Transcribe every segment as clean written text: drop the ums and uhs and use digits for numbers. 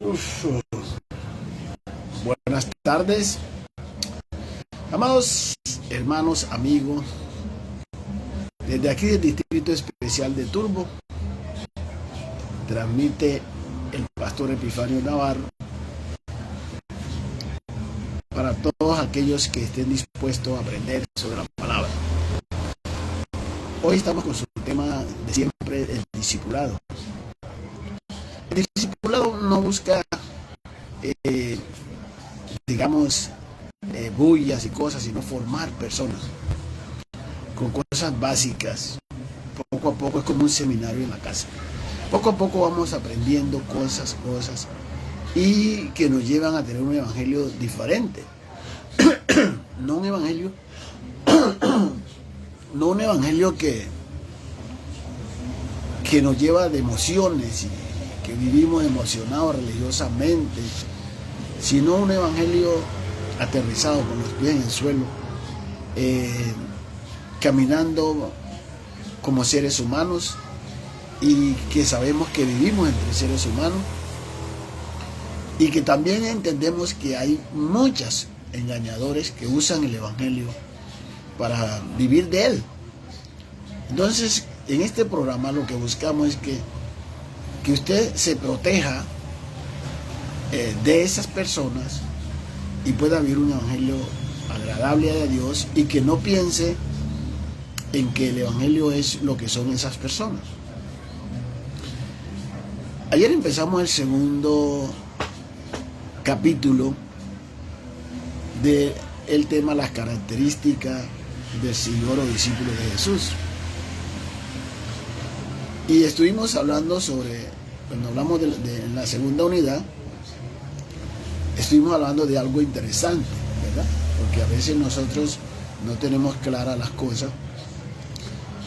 Uf. Buenas tardes, amados hermanos, amigos. Desde aquí del Distrito Especial de Turbo, transmite el pastor Epifanio Navarro para todos aquellos que estén dispuestos a aprender sobre la palabra. Hoy estamos con su tema de siempre, el discipulado. El discipulado no busca, bullas y cosas, sino formar personas con cosas básicas. Poco a poco es como un seminario en la casa. Poco a poco vamos aprendiendo cosas y que nos llevan a tener un evangelio diferente. No un evangelio que nos lleva de emociones y que vivimos emocionados religiosamente, sino un evangelio aterrizado con los pies en el suelo, caminando como seres humanos y que sabemos que vivimos entre seres humanos y que también entendemos que hay muchos engañadores que usan el evangelio para vivir de él. Entonces, en este programa lo que buscamos es que usted se proteja de esas personas y pueda vivir un evangelio agradable a Dios y que no piense en que el evangelio es lo que son esas personas. Ayer empezamos el segundo capítulo del tema las características del Señor o discípulo de Jesús. Y estuvimos hablando sobre, cuando hablamos de la segunda unidad, estuvimos hablando de algo interesante, ¿verdad? Porque a veces nosotros no tenemos claras las cosas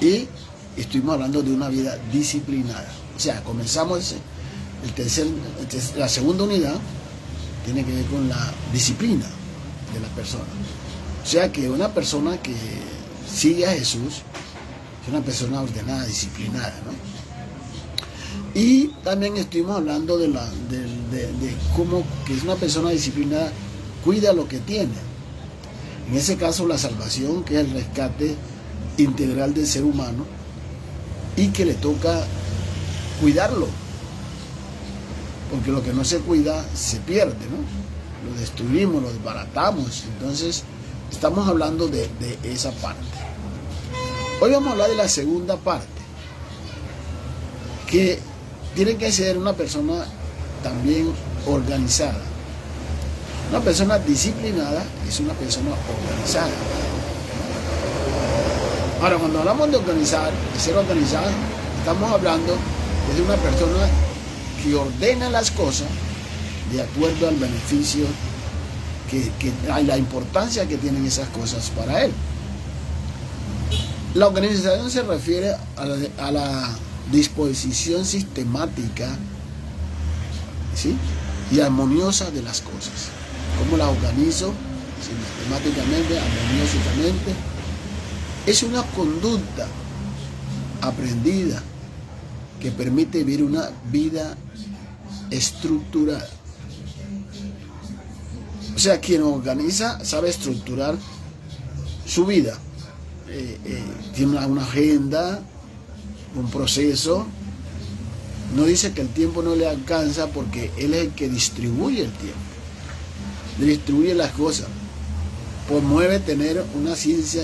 y estuvimos hablando de una vida disciplinada. O sea, comenzamos la segunda unidad, tiene que ver con la disciplina de la persona. O sea, que una persona que sigue a Jesús es una persona ordenada, disciplinada, ¿no? Y también estuvimos hablando de cómo que es una persona disciplinada, cuida lo que tiene. En ese caso, la salvación, que es el rescate integral del ser humano, y que le toca cuidarlo. Porque lo que no se cuida se pierde, ¿no? Lo destruimos, lo desbaratamos. Entonces, estamos hablando de esa parte. Hoy vamos a hablar de la segunda parte, que tiene que ser una persona también organizada. Una persona disciplinada es una persona organizada. Ahora, cuando hablamos de organizar, de ser organizada, estamos hablando de una persona que ordena las cosas de acuerdo al beneficio a la importancia que tienen esas cosas para él. La organización se refiere a la disposición sistemática, ¿sí?, y armoniosa de las cosas. ¿Cómo las organizo? Sistemáticamente, armoniosamente. Es una conducta aprendida que permite vivir una vida estructurada. O sea, quien organiza sabe estructurar su vida. Tiene una agenda, un proceso. No dice que el tiempo no le alcanza porque él es el que distribuye el tiempo, distribuye las cosas, promueve tener una ciencia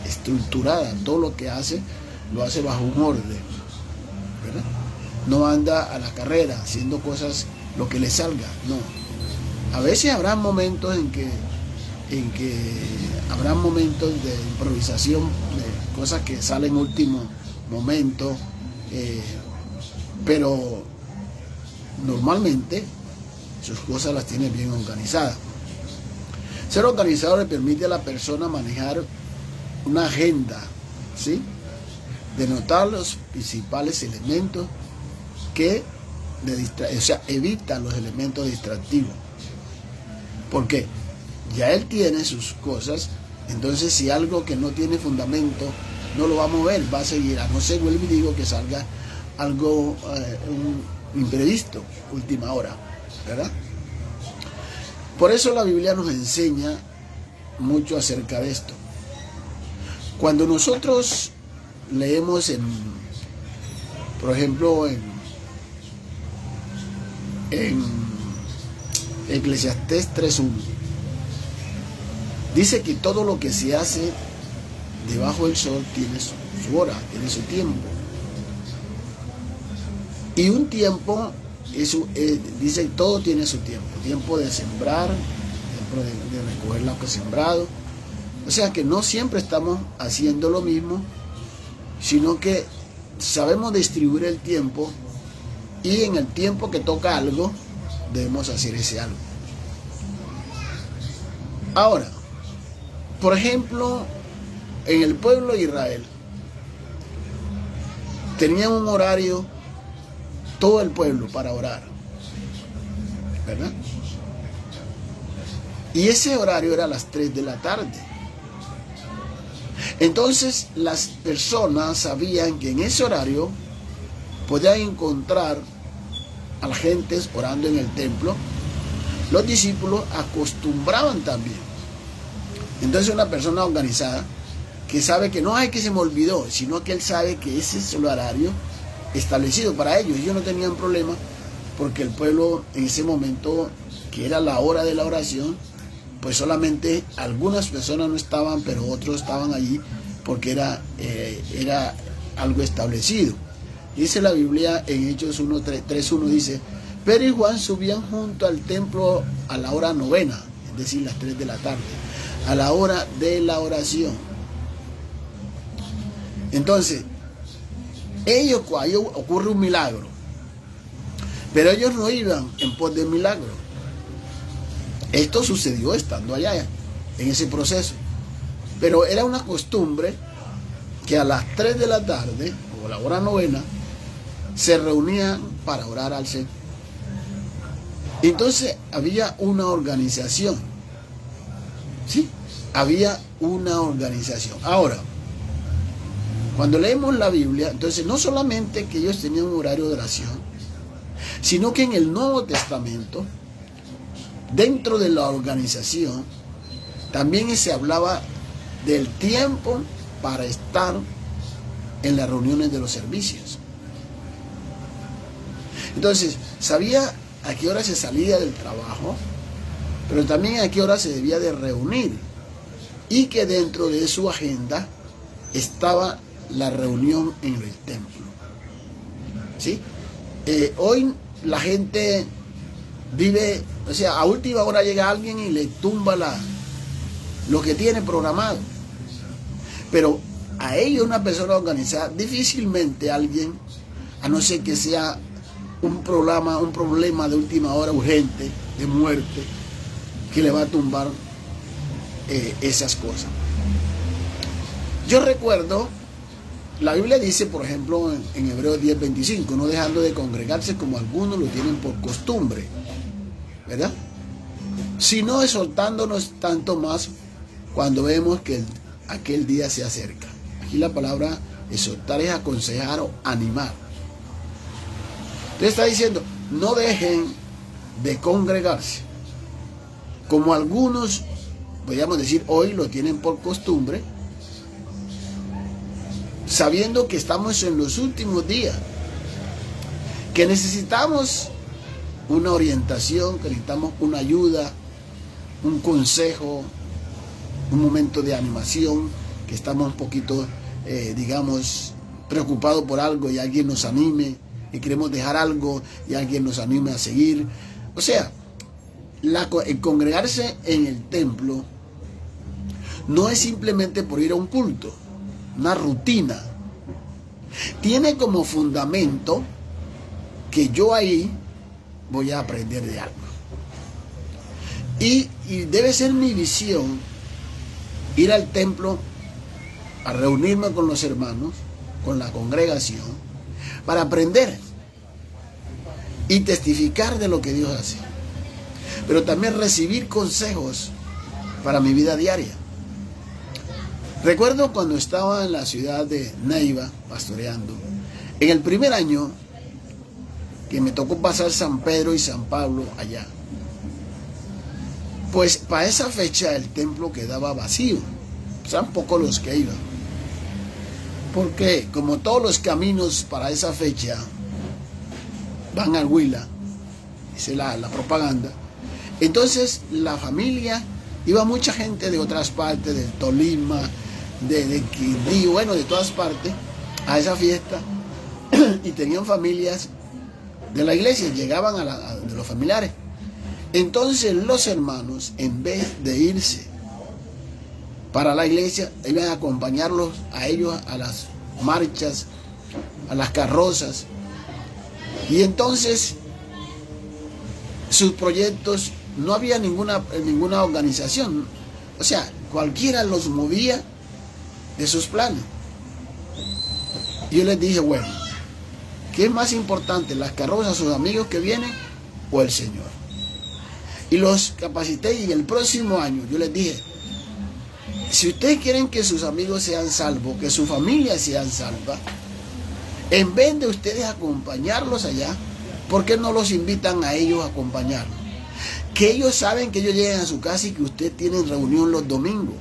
estructurada. Todo lo que hace lo hace bajo un orden, ¿verdad? No anda a la carrera haciendo cosas lo que le salga, no. A veces habrá momentos en que habrá momentos de improvisación, de cosas que salen en último momento, pero normalmente sus cosas las tiene bien organizadas. Ser organizado le permite a la persona manejar una agenda, ¿sí?, de notar los principales elementos evita los elementos distractivos. Porque ya él tiene sus cosas, entonces si algo que no tiene fundamento no lo va a mover, va a seguir, a no ser, vuelvo y digo, que salga algo, imprevisto, última hora, ¿verdad? Por eso la Biblia nos enseña mucho acerca de esto. Cuando nosotros leemos por ejemplo, en Eclesiastés 3:1, dice que todo lo que se hace debajo del sol tiene su hora, tiene su tiempo. Y un tiempo, dice, todo tiene su tiempo. Tiempo de sembrar, tiempo de recoger lo que es sembrado. O sea que no siempre estamos haciendo lo mismo, sino que sabemos distribuir el tiempo, y en el tiempo que toca algo, debemos hacer ese algo. Ahora, por ejemplo, en el pueblo de Israel, tenían un horario, todo el pueblo, para orar, ¿verdad? Y ese horario era a las 3 de la tarde. Entonces las personas sabían que en ese horario podían encontrar a la gente orando en el templo. Los discípulos acostumbraban también. Entonces una persona organizada que sabe que no es que se me olvidó, sino que él sabe que ese es el horario establecido para ellos. Ellos no tenían problema porque el pueblo en ese momento, que era la hora de la oración, pues solamente algunas personas no estaban, pero otros estaban allí porque era algo establecido. Dice la Biblia en Hechos 3:1, dice: Pedro y Juan subían junto al templo a la hora novena, es decir, las 3 de la tarde, a la hora de la oración. Entonces, ahí ocurre un milagro, pero ellos no iban en pos del milagro. Esto sucedió estando allá, en ese proceso. Pero era una costumbre que a las 3 de la tarde, o la hora novena, se reunían para orar al Señor. Entonces había una organización. ¿Sí? Había una organización. Ahora, cuando leemos la Biblia, entonces no solamente que ellos tenían un horario de oración, sino que en el Nuevo Testamento, dentro de la organización, también se hablaba del tiempo para estar en las reuniones de los servicios. Entonces, sabía a qué hora se salía del trabajo, pero también a qué hora se debía de reunir, y que dentro de su agenda estaba la reunión en el templo. ¿Sí? Hoy la gente vive, o sea, a última hora llega alguien y le tumba lo que tiene programado. Pero a ellos, una persona organizada, difícilmente alguien, a no ser que sea un problema de última hora urgente, de muerte, que le va a tumbar esas cosas. Yo recuerdo, la Biblia dice, por ejemplo, en Hebreos 10:25, no dejando de congregarse como algunos lo tienen por costumbre, ¿verdad? Sino exhortándonos tanto más cuando vemos que aquel día se acerca. Aquí la palabra exhortar es aconsejar o animar. Entonces está diciendo, no dejen de congregarse, como algunos, podríamos decir, hoy lo tienen por costumbre, sabiendo que estamos en los últimos días, que necesitamos una orientación, que necesitamos una ayuda, un consejo, un momento de animación, que estamos un poquito, digamos, preocupados por algo y alguien nos anime, y queremos dejar algo y alguien nos anime a seguir. O sea, el congregarse en el templo no es simplemente por ir a un culto, una rutina. Tiene como fundamento que yo ahí voy a aprender de algo. Y debe ser mi visión ir al templo a reunirme con los hermanos, con la congregación, para aprender y testificar de lo que Dios hace. Pero también recibir consejos para mi vida diaria. Recuerdo cuando estaba en la ciudad de Neiva pastoreando, en el primer año que me tocó pasar San Pedro y San Pablo allá. Pues para esa fecha el templo quedaba vacío. Son pocos los que iban. Porque como todos los caminos para esa fecha van al Huila, dice la propaganda, entonces la familia, iba mucha gente de otras partes, del Tolima, de Quindío, bueno, de todas partes, a esa fiesta, y tenían familias de la iglesia, llegaban de los familiares. Entonces los hermanos, en vez de irse para la iglesia, iban a acompañarlos a ellos a las marchas, a las carrozas. Y entonces sus proyectos, no había ninguna organización. O sea, cualquiera los movía de sus planes. Y yo les dije, bueno, ¿qué es más importante, las carrozas, sus amigos que vienen o el Señor? Y los capacité, y el próximo año yo les dije, si ustedes quieren que sus amigos sean salvos, que su familia sean salva, en vez de ustedes acompañarlos allá, ¿por qué no los invitan a ellos a acompañarlos? Que ellos saben que ellos llegan a su casa y que ustedes tienen reunión los domingos.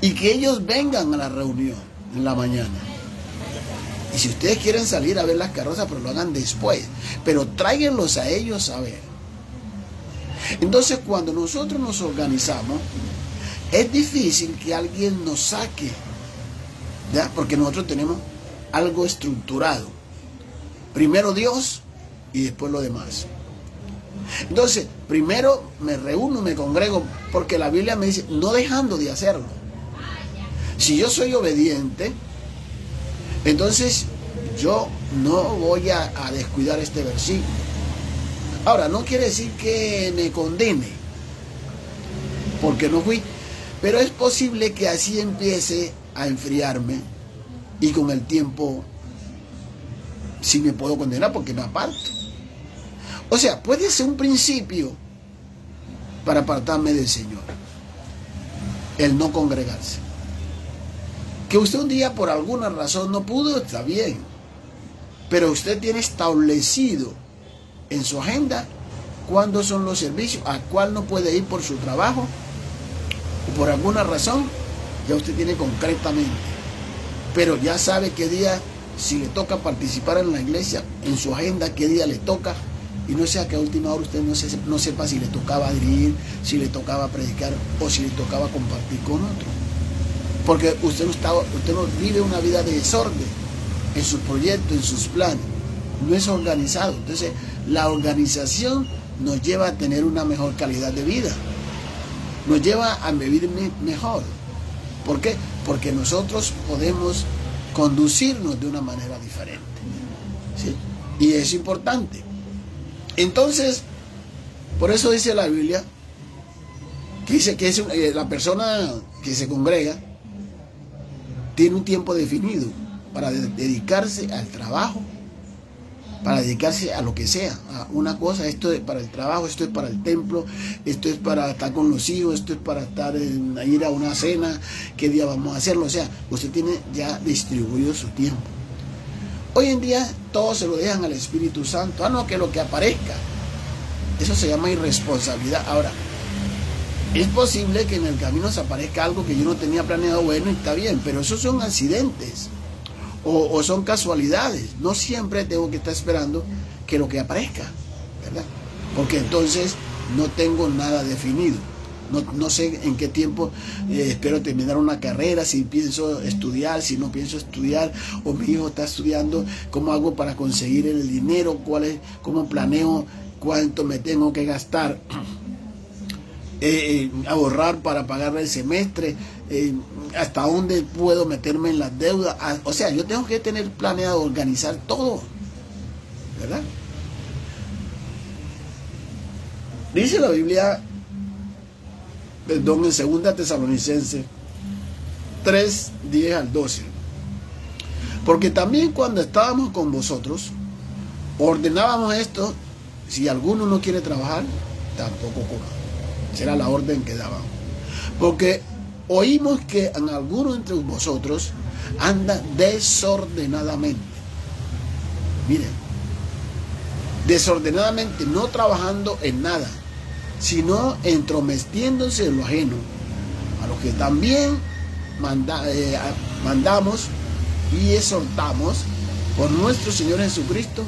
Y que ellos vengan a la reunión en la mañana. Y si ustedes quieren salir a ver las carrozas, pero lo hagan después. Pero tráiganlos a ellos a ver. Entonces, cuando nosotros nos organizamos, es difícil que alguien nos saque, ¿ya? Porque nosotros tenemos algo estructurado. Primero Dios y después lo demás. Entonces, primero me reúno, me congrego, porque la Biblia me dice, no dejando de hacerlo. Si yo soy obediente, entonces yo no voy a descuidar este versículo. Ahora, no quiere decir que me condene, porque no fui, pero es posible que así empiece a enfriarme y con el tiempo sí me puedo condenar porque me aparto. O sea, puede ser un principio para apartarme del Señor, el no congregarse. Que usted un día por alguna razón no pudo, está bien, pero usted tiene establecido en su agenda cuándo son los servicios, a cuál no puede ir por su trabajo o por alguna razón, ya usted tiene concretamente, pero ya sabe qué día, si le toca participar en la iglesia, en su agenda qué día le toca, y no sea que a última hora usted no sepa si le tocaba dirigir, si le tocaba predicar o si le tocaba compartir con otro, porque usted no vive una vida de desorden en sus proyectos, en sus planes, no es organizado. Entonces la organización nos lleva a tener una mejor calidad de vida, nos lleva a vivir mejor. ¿Por qué? Porque nosotros podemos conducirnos de una manera diferente, ¿sí? Y es importante. Entonces, por eso dice la Biblia, que dice que la persona que se congrega tiene un tiempo definido para dedicarse al trabajo, para dedicarse a lo que sea, a una cosa. Esto es para el trabajo, esto es para el templo, esto es para estar con los hijos, esto es para ir a una cena, qué día vamos a hacerlo. O sea, usted tiene ya distribuido su tiempo. Hoy en día todos se lo dejan al Espíritu Santo. No, que lo que aparezca. Eso se llama irresponsabilidad. Ahora, es posible que en el camino se aparezca algo que yo no tenía planeado, bueno, y está bien, pero esos son accidentes o son casualidades. No siempre tengo que estar esperando que lo que aparezca, ¿verdad? Porque entonces no tengo nada definido. No sé en qué tiempo espero terminar una carrera, si pienso estudiar, si no pienso estudiar, o mi hijo está estudiando, cómo hago para conseguir el dinero, cómo planeo cuánto me tengo que gastar, ahorrar para pagar el semestre, hasta dónde puedo meterme en las deudas. O sea, yo tengo que tener planeado, organizar todo, ¿verdad? Dice la Biblia, en 2 Tesalonicenses 3, 10 al 12. Porque también cuando estábamos con vosotros, ordenábamos esto: si alguno no quiere trabajar, tampoco coma. Esa era la orden que dábamos. Porque oímos que en alguno entre vosotros anda desordenadamente. Miren, desordenadamente, no trabajando en nada, sino entrometiéndose en lo ajeno, a lo que también mandamos y exhortamos por nuestro Señor Jesucristo,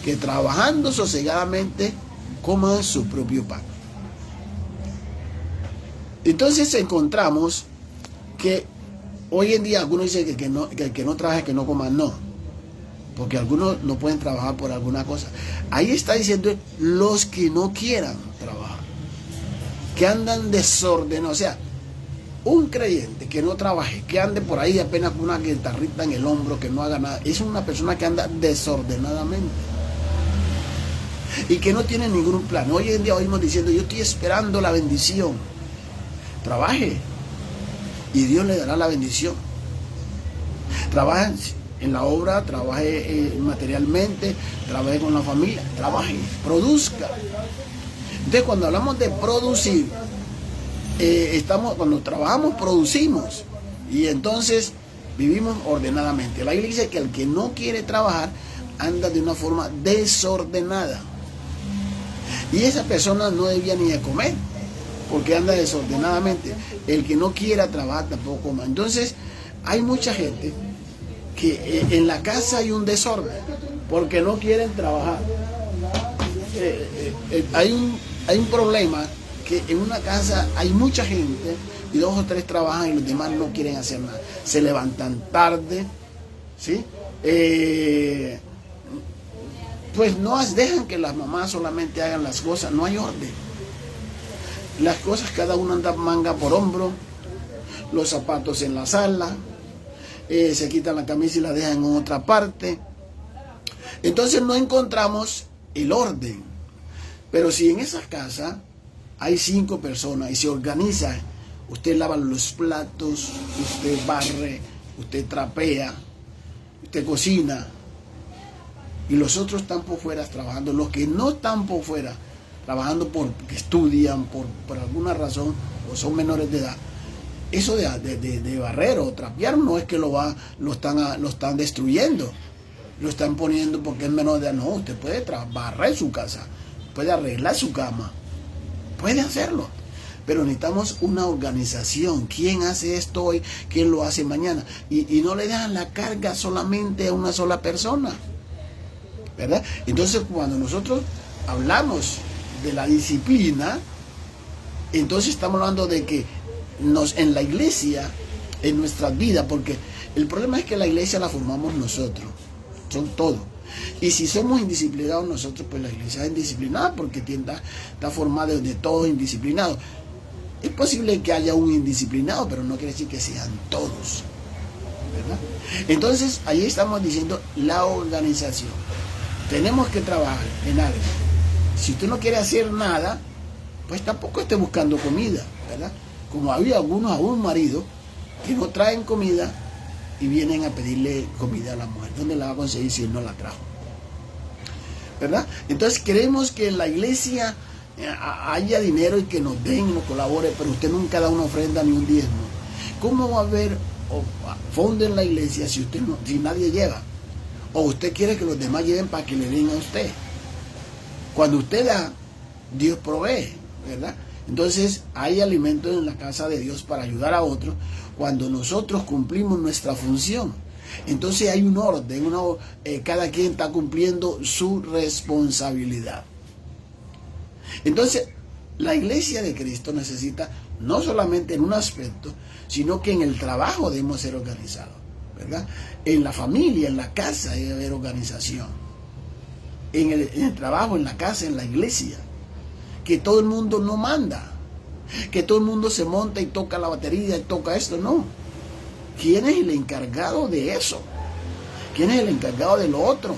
que trabajando sosegadamente coman su propio pan. Entonces encontramos que hoy en día algunos dicen que el que no trabaja, que no coma. No, porque algunos no pueden trabajar por alguna cosa. Ahí está diciendo los que no quieran trabajar, que andan desordenados. O sea, un creyente que no trabaje, que ande por ahí apenas con una guitarrita en el hombro, que no haga nada, es una persona que anda desordenadamente y que no tiene ningún plan. Hoy en día oímos diciendo: yo estoy esperando la bendición. Trabaje y Dios le dará la bendición. Trabaje en la obra, trabaje materialmente, trabaje con la familia, trabaje, produzca. Entonces, cuando hablamos de producir, cuando trabajamos, producimos, y entonces vivimos ordenadamente. La Biblia dice que el que no quiere trabajar anda de una forma desordenada, y esa persona no debía ni de comer, porque anda desordenadamente. El que no quiera trabajar tampoco coma. Entonces hay mucha gente que en la casa hay un desorden porque no quieren trabajar. Hay un problema, que en una casa hay mucha gente y 2 o 3 trabajan y los demás no quieren hacer nada. Se levantan tarde, ¿sí? Pues no dejan que las mamás solamente hagan las cosas, no hay orden. Las cosas, cada uno anda manga por hombro, los zapatos en la sala, se quitan la camisa y la dejan en otra parte. Entonces no encontramos el orden. Pero si en esa casa hay 5 personas y se organiza, usted lava los platos, usted barre, usted trapea, usted cocina, y los otros están por fuera trabajando. Los que no están por fuera trabajando porque estudian, por alguna razón, o son menores de edad, eso de barrer o trapear no es que lo están destruyendo, lo están poniendo porque es menor de edad. No, usted puede barrer su casa, puede arreglar su cama, puede hacerlo, pero necesitamos una organización. ¿Quién hace esto hoy? ¿Quién lo hace mañana? Y no le dejan la carga solamente a una sola persona, ¿verdad? Entonces, cuando nosotros hablamos de la disciplina, entonces estamos hablando de que en la iglesia, en nuestras vidas, porque el problema es que la iglesia la formamos nosotros, son todos. Y si somos indisciplinados nosotros, pues la iglesia es indisciplinada, porque está formada de todos indisciplinados. Es posible que haya un indisciplinado, pero no quiere decir que sean todos, ¿verdad? Entonces, ahí estamos diciendo la organización. Tenemos que trabajar en algo. Si usted no quiere hacer nada, pues tampoco esté buscando comida, ¿verdad? Como había algunos, a un marido, que no traen comida y vienen a pedirle comida a la mujer. ¿Dónde la va a conseguir si él no la trajo? ¿Verdad? Entonces queremos que en la iglesia haya dinero y que nos den y nos colabore, pero usted nunca da una ofrenda ni un diezmo. ¿Cómo va a haber fondo en la iglesia si nadie lleva? O usted quiere que los demás lleven para que le den a usted. Cuando usted da, Dios provee, ¿verdad? Entonces hay alimentos en la casa de Dios para ayudar a otros cuando nosotros cumplimos nuestra función. Entonces hay un orden, cada quien está cumpliendo su responsabilidad. Entonces la iglesia de Cristo necesita, no solamente en un aspecto, sino que en el trabajo debemos ser organizados, ¿verdad? En la familia, en la casa debe haber organización. En el trabajo, en la casa, en la iglesia. Que todo el mundo no manda, que todo el mundo se monta y toca la batería y toca esto, no. ¿Quién es el encargado de eso? ¿Quién es el encargado de lo otro?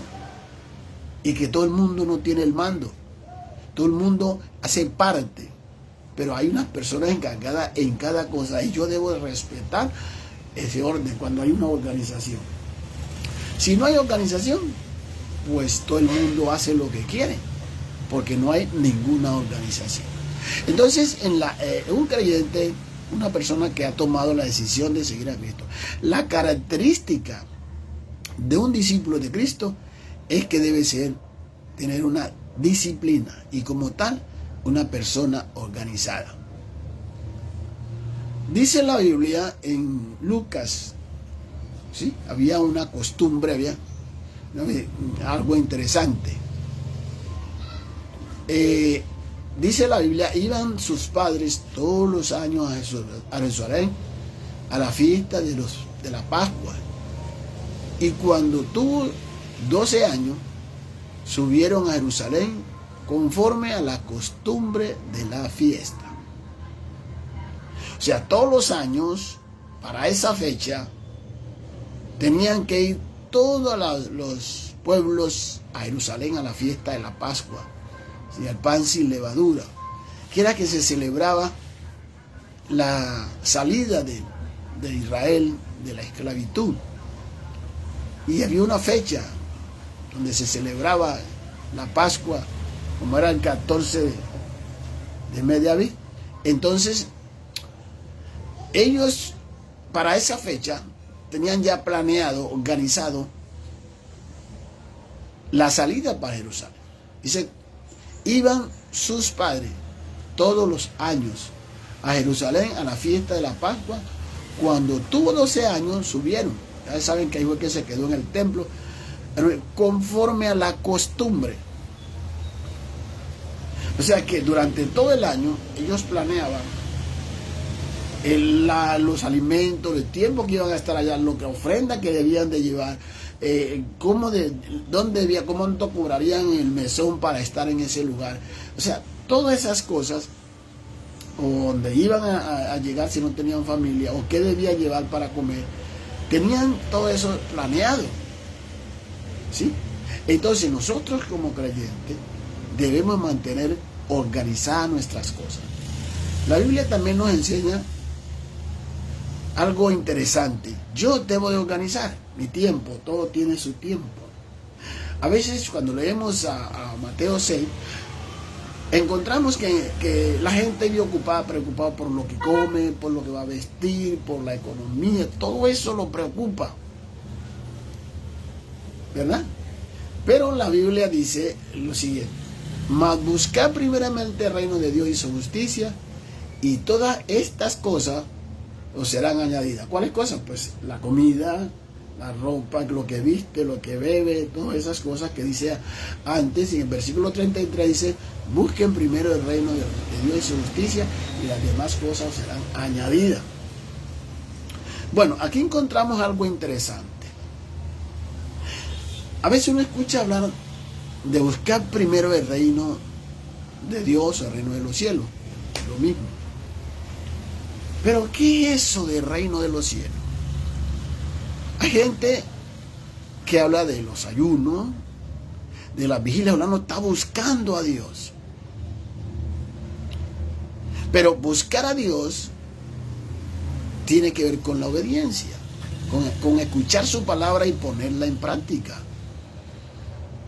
Y que todo el mundo no tiene el mando, todo el mundo hace parte, pero hay unas personas encargadas en cada cosa, y yo debo de respetar ese orden cuando hay una organización. Si no hay organización, pues todo el mundo hace lo que quiere, porque no hay ninguna organización. Entonces, un creyente, una persona que ha tomado la decisión de seguir a Cristo, la característica de un discípulo de Cristo es que debe tener una disciplina y como tal, una persona organizada. Dice la Biblia en Lucas, ¿sí? Había una costumbre, había algo interesante. Dice la Biblia, iban sus padres todos los años a Jerusalén a la fiesta de la Pascua. Y cuando tuvo 12 años, subieron a Jerusalén conforme a la costumbre de la fiesta. O sea, todos los años, para esa fecha, tenían que ir todos los pueblos a Jerusalén a la fiesta de la Pascua, ¿sí? El pan sin levadura, que era que se celebraba la salida de Israel de la esclavitud. Y había una fecha donde se celebraba la Pascua, como era el 14 de mes de Abril. Entonces, ellos para esa fecha tenían ya planeado, organizado la salida para Jerusalén. Dice, iban sus padres todos los años a Jerusalén a la fiesta de la Pascua. Cuando tuvo 12 años subieron. Ya saben que ahí fue que se quedó en el templo, conforme a la costumbre. O sea que durante todo el año ellos planeaban los alimentos, el tiempo que iban a estar allá, la ofrenda que debían de llevar, cuánto cobrarían el mesón para estar en ese lugar. O sea, todas esas cosas, o donde iban a llegar si no tenían familia, o qué debían llevar para comer, tenían todo eso planeado, ¿sí? Entonces nosotros como creyentes debemos mantener organizadas nuestras cosas. La Biblia también nos enseña algo interesante. Yo debo de organizar mi tiempo, todo tiene su tiempo. A veces cuando leemos a Mateo 6, encontramos que la gente vive preocupada por lo que come, por lo que va a vestir, por la economía, todo eso lo preocupa, ¿verdad? Pero la Biblia dice lo siguiente: mas buscad primeramente el reino de Dios y su justicia, y todas estas cosas os serán añadidas. ¿Cuáles cosas? Pues la comida, la ropa, lo que viste, lo que bebe, todas esas cosas que dice antes. Y en el versículo 33 dice, busquen primero el reino de Dios y su justicia, y las demás cosas os serán añadidas. Bueno, aquí encontramos algo interesante. A veces uno escucha hablar de buscar primero el reino de Dios, el reino de los cielos, lo mismo. Pero ¿qué es eso del reino de los cielos? Hay gente que habla de los ayunos, de las vigilias, no está buscando a Dios. Pero buscar a Dios tiene que ver con la obediencia, con escuchar su palabra y ponerla en práctica,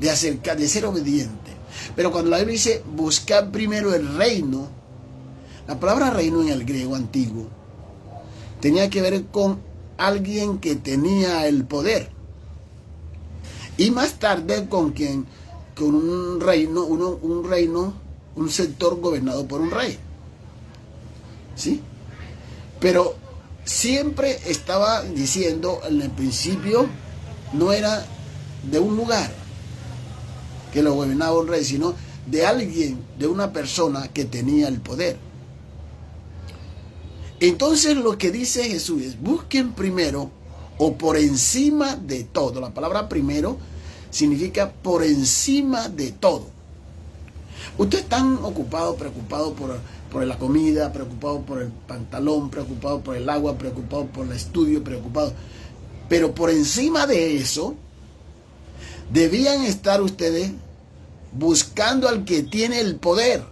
de ser obediente. Pero cuando la Biblia dice buscar primero el reino, la palabra reino en el griego antiguo tenía que ver con alguien que tenía el poder, y más tarde con un reino, un sector gobernado por un rey, ¿sí? Pero siempre estaba diciendo, en el principio no era de un lugar que lo gobernaba un rey, sino de alguien, de una persona que tenía el poder. Entonces lo que dice Jesús es, busquen primero o por encima de todo. La palabra primero significa por encima de todo. Ustedes están ocupados, preocupados por la comida, preocupados por el pantalón, preocupados por el agua, preocupados por el estudio, preocupados. Pero por encima de eso, debían estar ustedes buscando al que tiene el poder.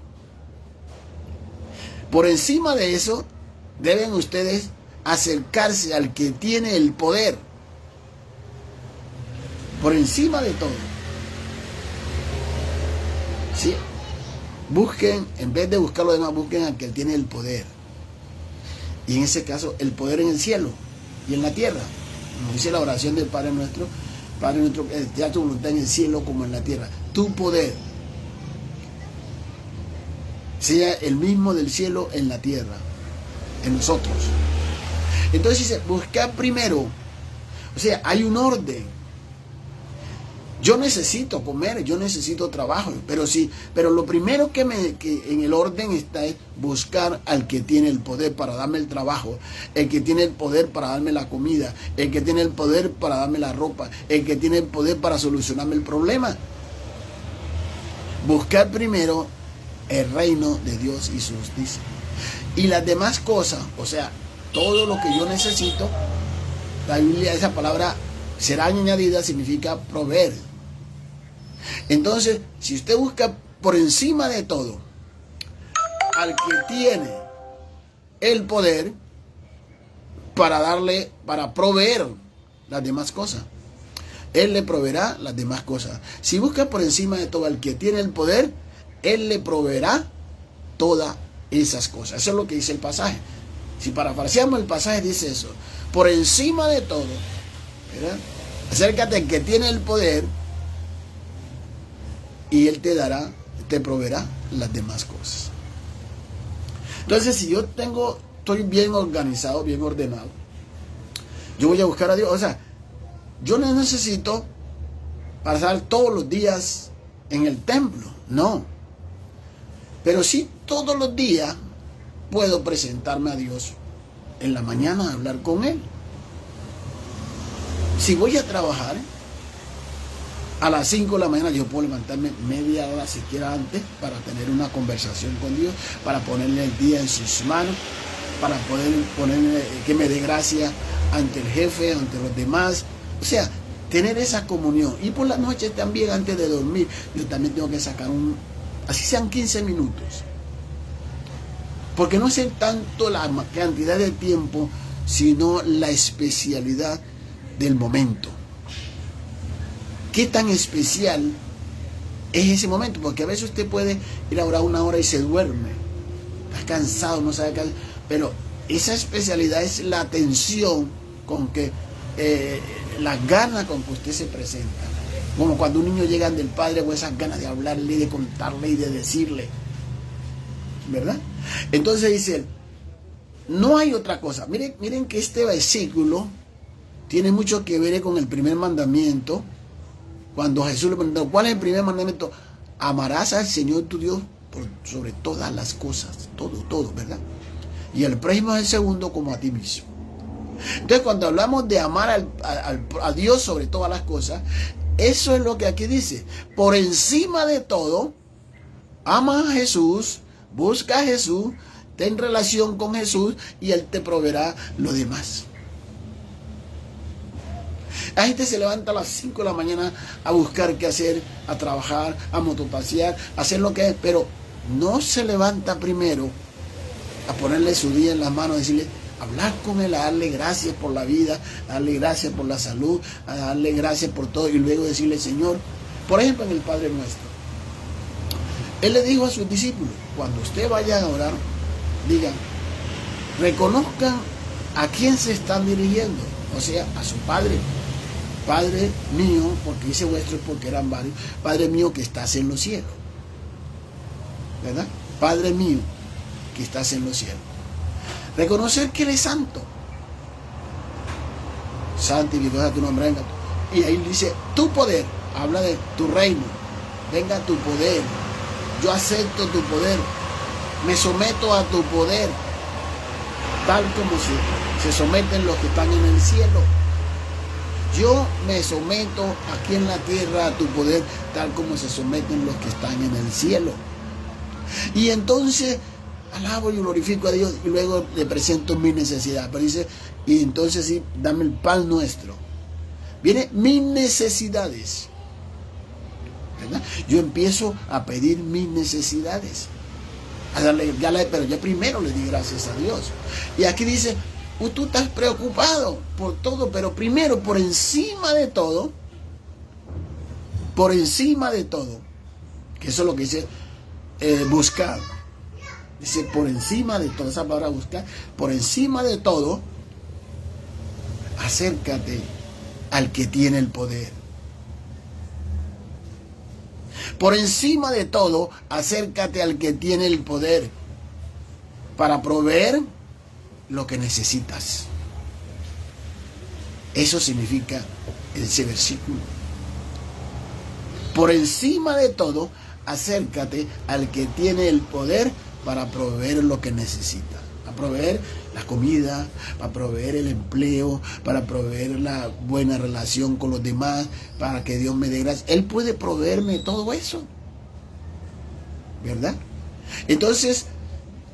Por encima de eso, deben ustedes acercarse al que tiene el poder. Por encima de todo. ¿Sí? Busquen, en vez de buscar lo demás, busquen al que tiene el poder. Y en ese caso, el poder en el cielo y en la tierra. Como dice la oración del Padre Nuestro, Padre nuestro, ya tu voluntad en el cielo como en la tierra. Tu poder sea el mismo del cielo en la tierra, en nosotros. Entonces dice, buscar primero. O sea, hay un orden. Yo necesito comer, yo necesito trabajo, pero lo primero que en el orden está es buscar al que tiene el poder para darme el trabajo, el que tiene el poder para darme la comida, el que tiene el poder para darme la ropa, el que tiene el poder para solucionarme el problema. Buscar primero el reino de Dios y su justicia. Y las demás cosas, o sea, todo lo que yo necesito, la Biblia, esa palabra serán añadidas, significa proveer. Entonces, si usted busca por encima de todo al que tiene el poder para proveer las demás cosas, Él le proveerá las demás cosas. Si busca por encima de todo al que tiene el poder, Él le proveerá todas esas cosas. Eso es lo que dice el pasaje. Si parafraseamos el pasaje, dice eso. Por encima de todo, ¿verdad? Acércate al que tiene el poder y Él te proveerá las demás cosas. Entonces, si yo estoy bien organizado, bien ordenado, yo voy a buscar a Dios. O sea, yo no necesito pasar todos los días en el templo, no. Pero sí todos los días puedo presentarme a Dios en la mañana a hablar con Él. Si voy a trabajar, a las 5 de la mañana yo puedo levantarme media hora siquiera antes para tener una conversación con Dios, para ponerle el día en sus manos, para poder ponerle que me dé gracia ante el jefe, ante los demás. O sea, tener esa comunión. Y por la noche también, antes de dormir, yo también tengo que sacar así sean 15 minutos. Porque no es tanto la cantidad de tiempo, sino la especialidad del momento. ¿Qué tan especial es ese momento? Porque a veces usted puede ir a orar una hora y se duerme. Está cansado, no sabe qué hacer. Pero esa especialidad es la atención con que, las ganas con que usted se presenta. Como cuando un niño llega del padre con esas ganas de hablarle, de contarle y de decirle. ¿Verdad? Entonces dice él, no hay otra cosa. Miren que este versículo tiene mucho que ver con el primer mandamiento. Cuando Jesús le preguntó, ¿cuál es el primer mandamiento? Amarás al Señor tu Dios sobre todas las cosas, todo, ¿verdad? Y el prójimo es el segundo como a ti mismo. Entonces, cuando hablamos de amar a Dios sobre todas las cosas, eso es lo que aquí dice. Por encima de todo, ama a Jesús, busca a Jesús, ten relación con Jesús y Él te proveerá lo demás. La gente se levanta a las 5 de la mañana a buscar qué hacer, a trabajar, a motopasear, a hacer lo que es, pero no se levanta primero a ponerle su día en las manos, a decirle, hablar con Él, a darle gracias por la vida, a darle gracias por la salud, a darle gracias por todo, y luego decirle, Señor, por ejemplo en el Padre Nuestro, Él le dijo a sus discípulos, cuando usted vaya a orar, digan, reconozcan a quién se están dirigiendo, o sea, a su Padre. Padre mío, porque dice vuestro es porque eran varios, Padre mío que estás en los cielos, ¿verdad? Padre mío que estás en los cielos. Reconocer que Él es santo. Santificado sea tu nombre, venga. Y ahí dice, tu poder, habla de tu reino, venga tu poder, yo acepto tu poder, me someto a tu poder, tal como se someten los que están en el cielo. Yo me someto aquí en la tierra a tu poder, tal como se someten los que están en el cielo. Y entonces alabo y glorifico a Dios y luego le presento mi necesidad. Pero dice, y entonces sí, dame el pan nuestro. Viene mis necesidades, ¿verdad? Yo empiezo a pedir mis necesidades. Pero yo primero le di gracias a Dios. Y aquí dice, tú estás preocupado por todo, pero primero, por encima de todo, que eso es lo que dice buscar. Dice, por encima de todo, esa palabra buscar, por encima de todo, acércate al que tiene el poder. Por encima de todo, acércate al que tiene el poder para proveer lo que necesitas. Eso significa ese versículo. Por encima de todo, acércate al que tiene el poder para proveer lo que necesitas. Para proveer la comida, para proveer el empleo, para proveer la buena relación con los demás, para que Dios me dé gracias. Él puede proveerme todo eso, ¿verdad? Entonces,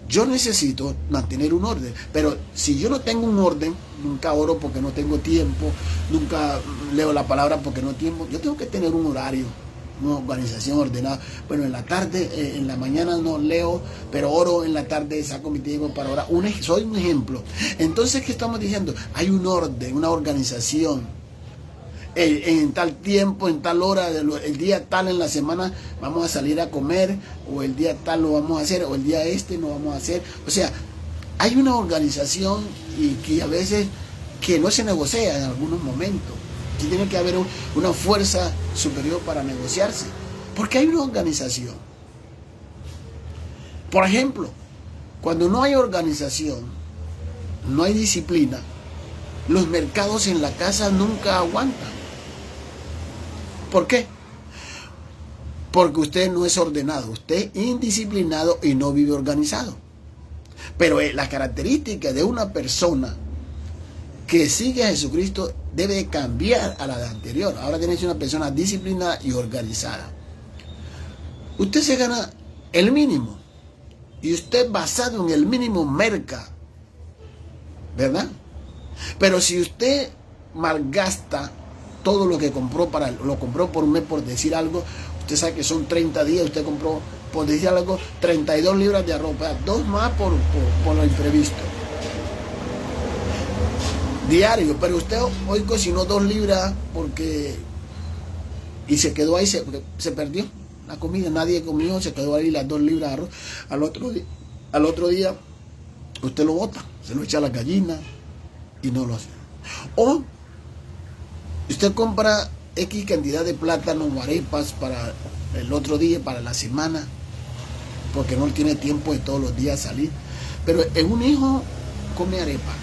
yo necesito mantener un orden, pero si yo no tengo un orden, nunca oro porque no tengo tiempo, nunca leo la palabra porque no tengo tiempo. Yo tengo que tener un horario, una organización ordenada. Bueno, en la tarde, en la mañana no leo, pero oro en la tarde, saco mi tiempo para orar. Soy un ejemplo. Entonces, ¿qué estamos diciendo? Hay un orden, una organización. En tal tiempo, en tal hora, el día tal en la semana vamos a salir a comer, o el día tal lo vamos a hacer, o el día no vamos a hacer. O sea, hay una organización y que a veces que no se negocia en algunos momentos. Que tiene que haber una fuerza superior para negociarse, porque hay una organización. Por ejemplo, cuando no hay organización, no hay disciplina, los mercados en la casa nunca aguantan. ¿Por qué? Porque usted no es ordenado, usted es indisciplinado y no vive organizado. Pero la característica de una persona que sigue a Jesucristo debe cambiar a la de anterior. Ahora tiene que ser una persona disciplinada y organizada. Usted se gana el mínimo y usted basado en el mínimo merca, ¿verdad? Pero si usted malgasta todo lo que compró, lo compró por un mes, por decir algo, usted sabe que son 30 días, usted compró, por decir algo, 32 libras de arroz, 2 más por lo imprevisto. Diario, pero usted hoy cocinó 2 libras y se quedó ahí, se perdió la comida, nadie comió, se quedó ahí las 2 libras de arroz. Al otro día usted lo bota, se lo echa a la gallina y no lo hace. O usted compra X cantidad de plátanos o arepas para el otro día, para la semana, porque no tiene tiempo de todos los días salir. Pero un hijo come arepa,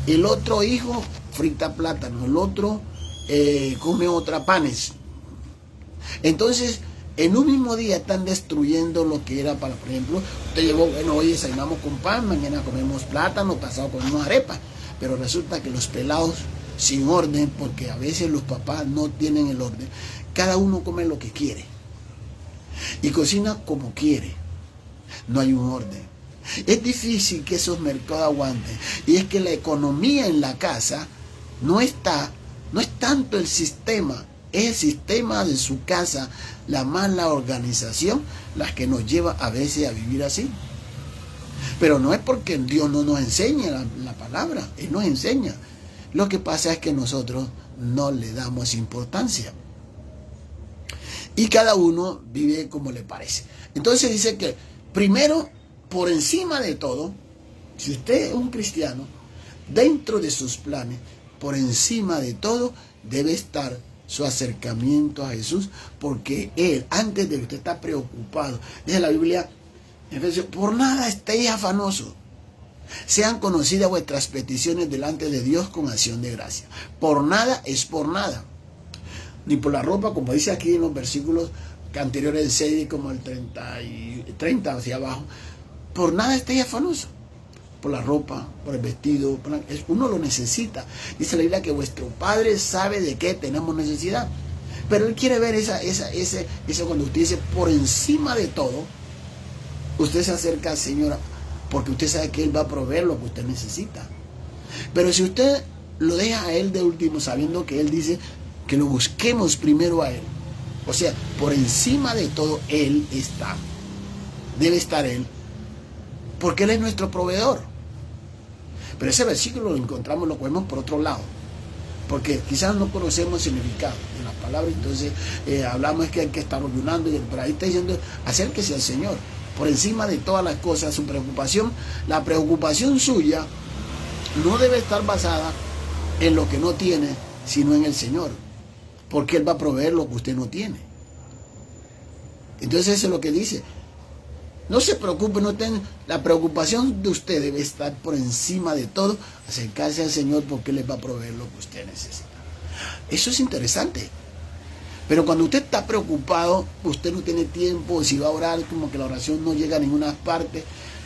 el otro hijo frita plátano, el otro come otra panes. Entonces, en un mismo día están destruyendo lo que era para, por ejemplo, usted llegó, bueno, hoy desayunamos con pan, mañana comemos plátano, pasado comemos arepa. Pero resulta que los pelados, sin orden, porque a veces los papás no tienen el orden, cada uno come lo que quiere y cocina como quiere. No hay un orden. Es difícil que esos mercados aguanten. Y es que la economía en la casa no es tanto el sistema, es el sistema de su casa, la mala organización, la que nos lleva a veces a vivir así. Pero no es porque Dios no nos enseña la palabra, Él nos enseña. Lo que pasa es que nosotros no le damos importancia. Y cada uno vive como le parece. Entonces dice que primero, por encima de todo, si usted es un cristiano, dentro de sus planes, por encima de todo, debe estar su acercamiento a Jesús, porque Él, antes de que usted está preocupado, dice la Biblia, Efesios, por nada estéis afanosos, sean conocidas vuestras peticiones delante de Dios con acción de gracia. Por nada es por nada. Ni por la ropa, como dice aquí en los versículos anteriores del 6, como el 30 hacia abajo. Por nada estéis afanosos. Por la ropa, por el vestido, uno lo necesita. Dice la Biblia que vuestro Padre sabe de qué tenemos necesidad. Pero Él quiere ver eso cuando usted dice por encima de todo, usted se acerca al Señor porque usted sabe que Él va a proveer lo que usted necesita. Pero si usted lo deja a Él de último, sabiendo que Él dice que lo busquemos primero a Él, o sea, por encima de todo, Él está. Debe estar Él, porque Él es nuestro proveedor. Pero ese versículo lo encontramos, lo cogemos por otro lado, porque quizás no conocemos el significado de las palabras. Entonces hablamos que hay que estar ayunando, y por ahí está diciendo, acérquese al Señor. Por encima de todas las cosas, su preocupación, la preocupación suya no debe estar basada en lo que no tiene, sino en el Señor, porque Él va a proveer lo que usted no tiene. Entonces eso es lo que dice. No se preocupe, no tengan, la preocupación de usted debe estar por encima de todo, acercarse al Señor porque Él les va a proveer lo que usted necesita. Eso es interesante. Pero cuando usted está preocupado, usted no tiene tiempo, si va a orar, como que la oración no llega a ninguna parte,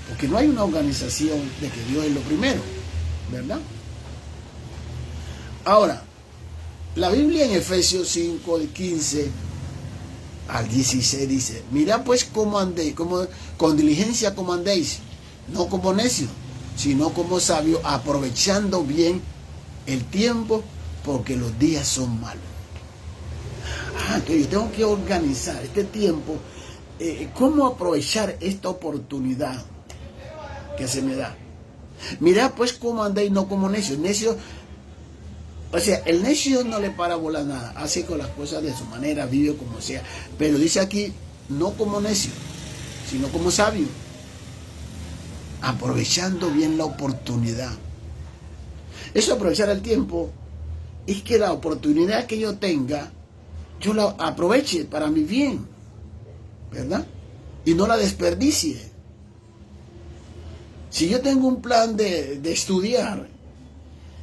porque no hay una organización de que Dios es lo primero, ¿verdad? Ahora, la Biblia en Efesios 5, del 15 al 16 dice, mirad pues cómo andéis, con diligencia como andéis, no como necios, sino como sabios, aprovechando bien el tiempo, porque los días son malos. Entonces yo tengo que organizar este tiempo, cómo aprovechar esta oportunidad que se me da. Mirad pues cómo andéis, no como necios. Necios, o sea, el necio no le para bola nada, hace con las cosas de su manera, vive como sea. Pero dice aquí, no como necio, sino como sabio, aprovechando bien la oportunidad. Eso, aprovechar el tiempo, es que la oportunidad que yo tenga, yo la aproveche para mi bien, ¿verdad? Y no la desperdicie. Si yo tengo un plan de estudiar,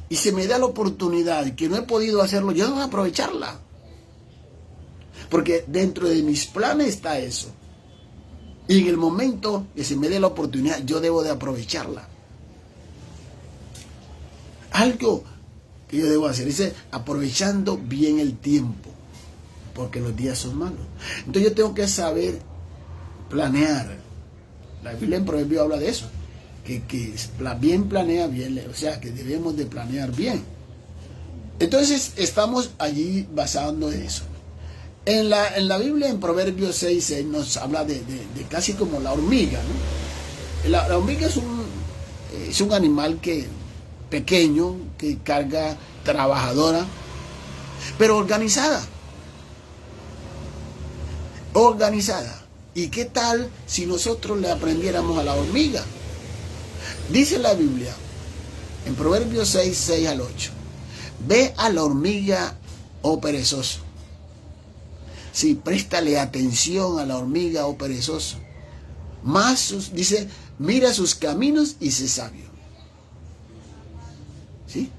y se me da la oportunidad que no he podido hacerlo, yo debo aprovecharla. Porque dentro de mis planes está eso. Y en el momento que se me dé la oportunidad, yo debo de aprovecharla. Algo que yo debo hacer es aprovechando bien el tiempo. Porque los días son malos. Entonces yo tengo que saber planear. La Biblia en Proverbios habla de eso. Que bien planea bien, o sea, que debemos de planear bien. Entonces, estamos allí basando en eso. En la Biblia, en Proverbios 6 nos habla de casi como la hormiga, ¿no? La hormiga es un animal pequeño, que carga, trabajadora, pero organizada. Organizada. ¿Y qué tal si nosotros le aprendiéramos a la hormiga? Dice la Biblia, en Proverbios 6, 6 al 8, ve a la hormiga, oh perezoso. Sí, préstale atención a la hormiga, oh perezoso. Dice, mira sus caminos y sé sabio. ¿Sí?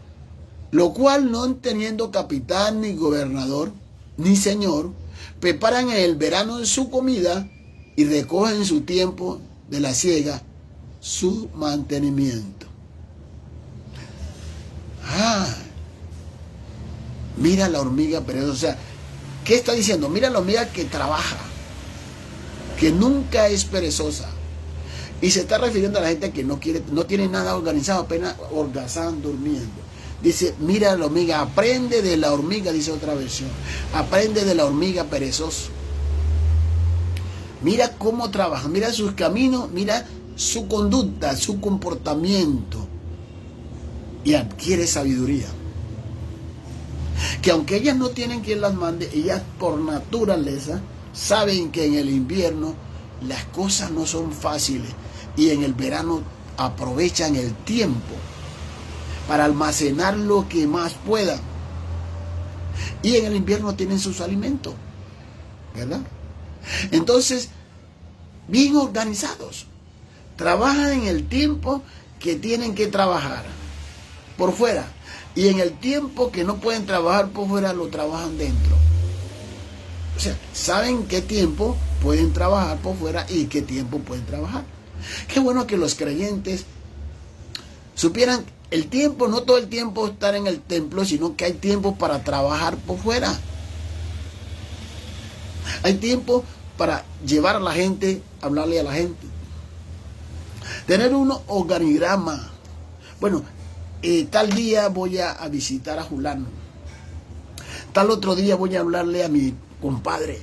Lo cual, no teniendo capitán, ni gobernador, ni señor, preparan en el verano su comida y recogen su tiempo de la siega su mantenimiento. Mira la hormiga perezosa. O sea, ¿qué está diciendo? Mira la hormiga que trabaja, que nunca es perezosa. Y se está refiriendo a la gente que no tiene nada organizado, apenas holgazán, durmiendo. Dice, mira la hormiga, aprende de la hormiga, dice otra versión. Aprende de la hormiga perezosa. Mira cómo trabaja, mira sus caminos, mira su conducta, su comportamiento, y adquiere sabiduría. Que aunque ellas no tienen quien las mande, ellas por naturaleza saben que en el invierno las cosas no son fáciles y en el verano aprovechan el tiempo para almacenar lo que más puedan. Y en el invierno tienen sus alimentos, ¿verdad? Entonces, bien organizados. Trabajan en el tiempo que tienen que trabajar por fuera. Y en el tiempo que no pueden trabajar por fuera, lo trabajan dentro. O sea, saben qué tiempo pueden trabajar por fuera y qué tiempo pueden trabajar. Qué bueno que los creyentes supieran el tiempo, no todo el tiempo estar en el templo, sino que hay tiempo para trabajar por fuera. Hay tiempo para llevar a la gente, hablarle a la gente. Tener un organigrama. Bueno, tal día voy a visitar a Julano. Tal otro día voy a hablarle a mi compadre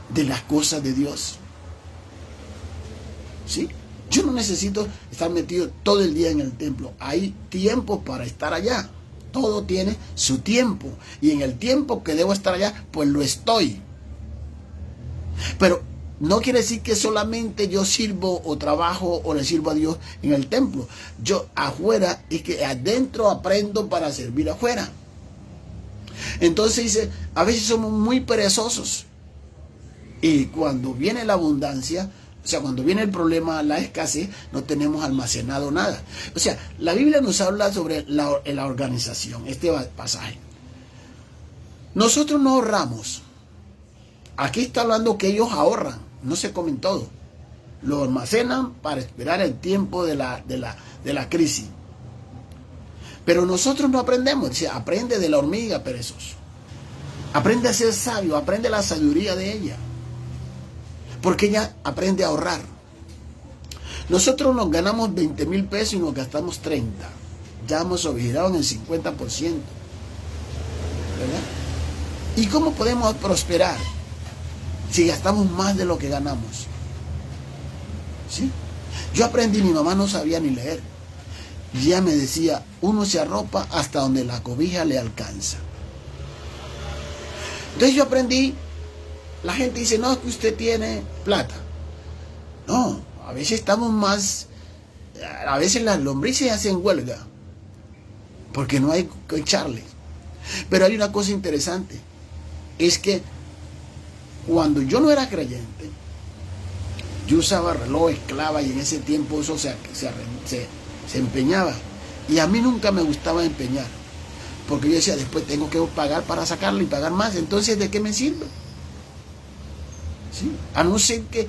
de las cosas de Dios. ¿Sí? Yo no necesito estar metido todo el día en el templo. Hay tiempo para estar allá. Todo tiene su tiempo. Y en el tiempo que debo estar allá, pues lo estoy. Pero no quiere decir que solamente yo sirvo o trabajo o le sirvo a Dios en el templo. Yo afuera, y que adentro aprendo para servir afuera. Entonces dice, a veces somos muy perezosos. Y cuando viene la abundancia, o sea, cuando viene el problema, la escasez, no tenemos almacenado nada. O sea, la Biblia nos habla sobre la organización, este pasaje. Nosotros no ahorramos. Aquí está hablando que ellos ahorran, no se comen todo. Lo almacenan para esperar el tiempo de la crisis. Pero nosotros no aprendemos. Dice, aprende de la hormiga perezoso. Aprende a ser sabio, aprende la sabiduría de ella. Porque ella aprende a ahorrar. Nosotros nos ganamos 20,000 pesos y nos gastamos 30. Ya hemos sobrevivido en el 50%. ¿Verdad? ¿Y cómo podemos prosperar si gastamos más de lo que ganamos? ¿Sí? Yo aprendí, mi mamá no sabía ni leer. Y ella me decía, uno se arropa hasta donde la cobija le alcanza. Entonces yo aprendí, la gente dice, no, es que usted tiene plata. No, a veces estamos más, a veces las lombrices hacen huelga, porque no hay que echarle. Pero hay una cosa interesante, es que cuando yo no era creyente, yo usaba reloj, esclava, y en ese tiempo eso se empeñaba. Y a mí nunca me gustaba empeñar, porque yo decía, después tengo que pagar para sacarlo y pagar más. Entonces, ¿de qué me sirve? ¿Sí? A no ser que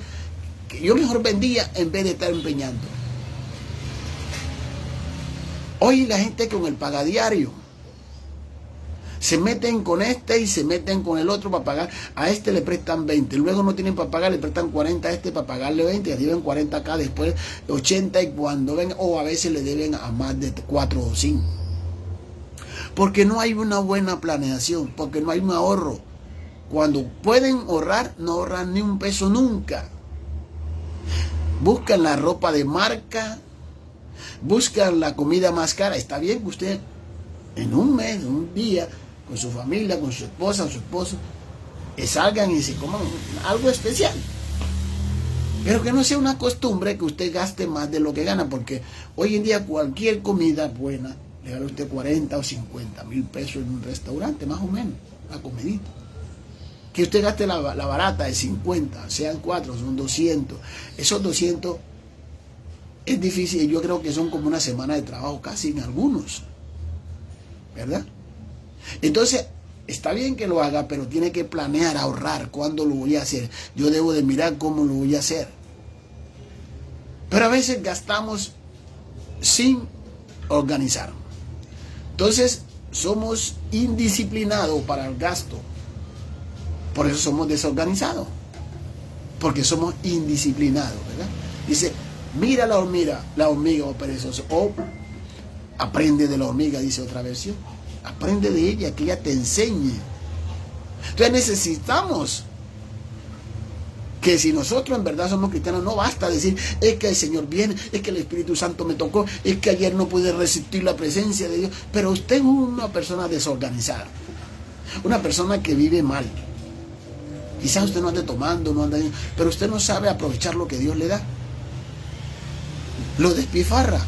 yo mejor vendía en vez de estar empeñando. Hoy la gente con el pagadiario se meten con este y se meten con el otro para pagar. A este le prestan 20, luego no tienen para pagar, le prestan 40 a este para pagarle 20, y deben 40 acá, después 80, y cuando ven, o a veces le deben a más de 4 o 5. Porque no hay una buena planeación, porque no hay un ahorro. Cuando pueden ahorrar, no ahorran ni un peso nunca. Buscan la ropa de marca, buscan la comida más cara. Está bien que usted en un mes, un día, con su familia, con su esposa, su esposo, salgan y se coman algo especial. Pero que no sea una costumbre que usted gaste más de lo que gana, porque hoy en día cualquier comida buena le gana usted 40 o 50,000 pesos en un restaurante, más o menos, una comidita. Que usted gaste la barata de 50, sean 4, son 200. Esos 200 es difícil, yo creo que son como una semana de trabajo casi en algunos, ¿verdad? Entonces, está bien que lo haga, pero tiene que planear, ahorrar, cuándo lo voy a hacer. Yo debo de mirar cómo lo voy a hacer. Pero a veces gastamos sin organizar. Entonces, somos indisciplinados para el gasto. Por eso somos desorganizados. Porque somos indisciplinados, ¿verdad? Dice, mira la hormiga, oh perezoso. O aprende de la hormiga, dice otra versión. Aprende de ella, que ella te enseñe. Entonces necesitamos que si nosotros en verdad somos cristianos, no basta decir, es que el Señor viene, es que el Espíritu Santo me tocó, es que ayer no pude resistir la presencia de Dios. Pero usted es una persona desorganizada, una persona que vive mal. Quizás usted no ande tomando, no anda, pero usted no sabe aprovechar lo que Dios le da. Lo despilfarra.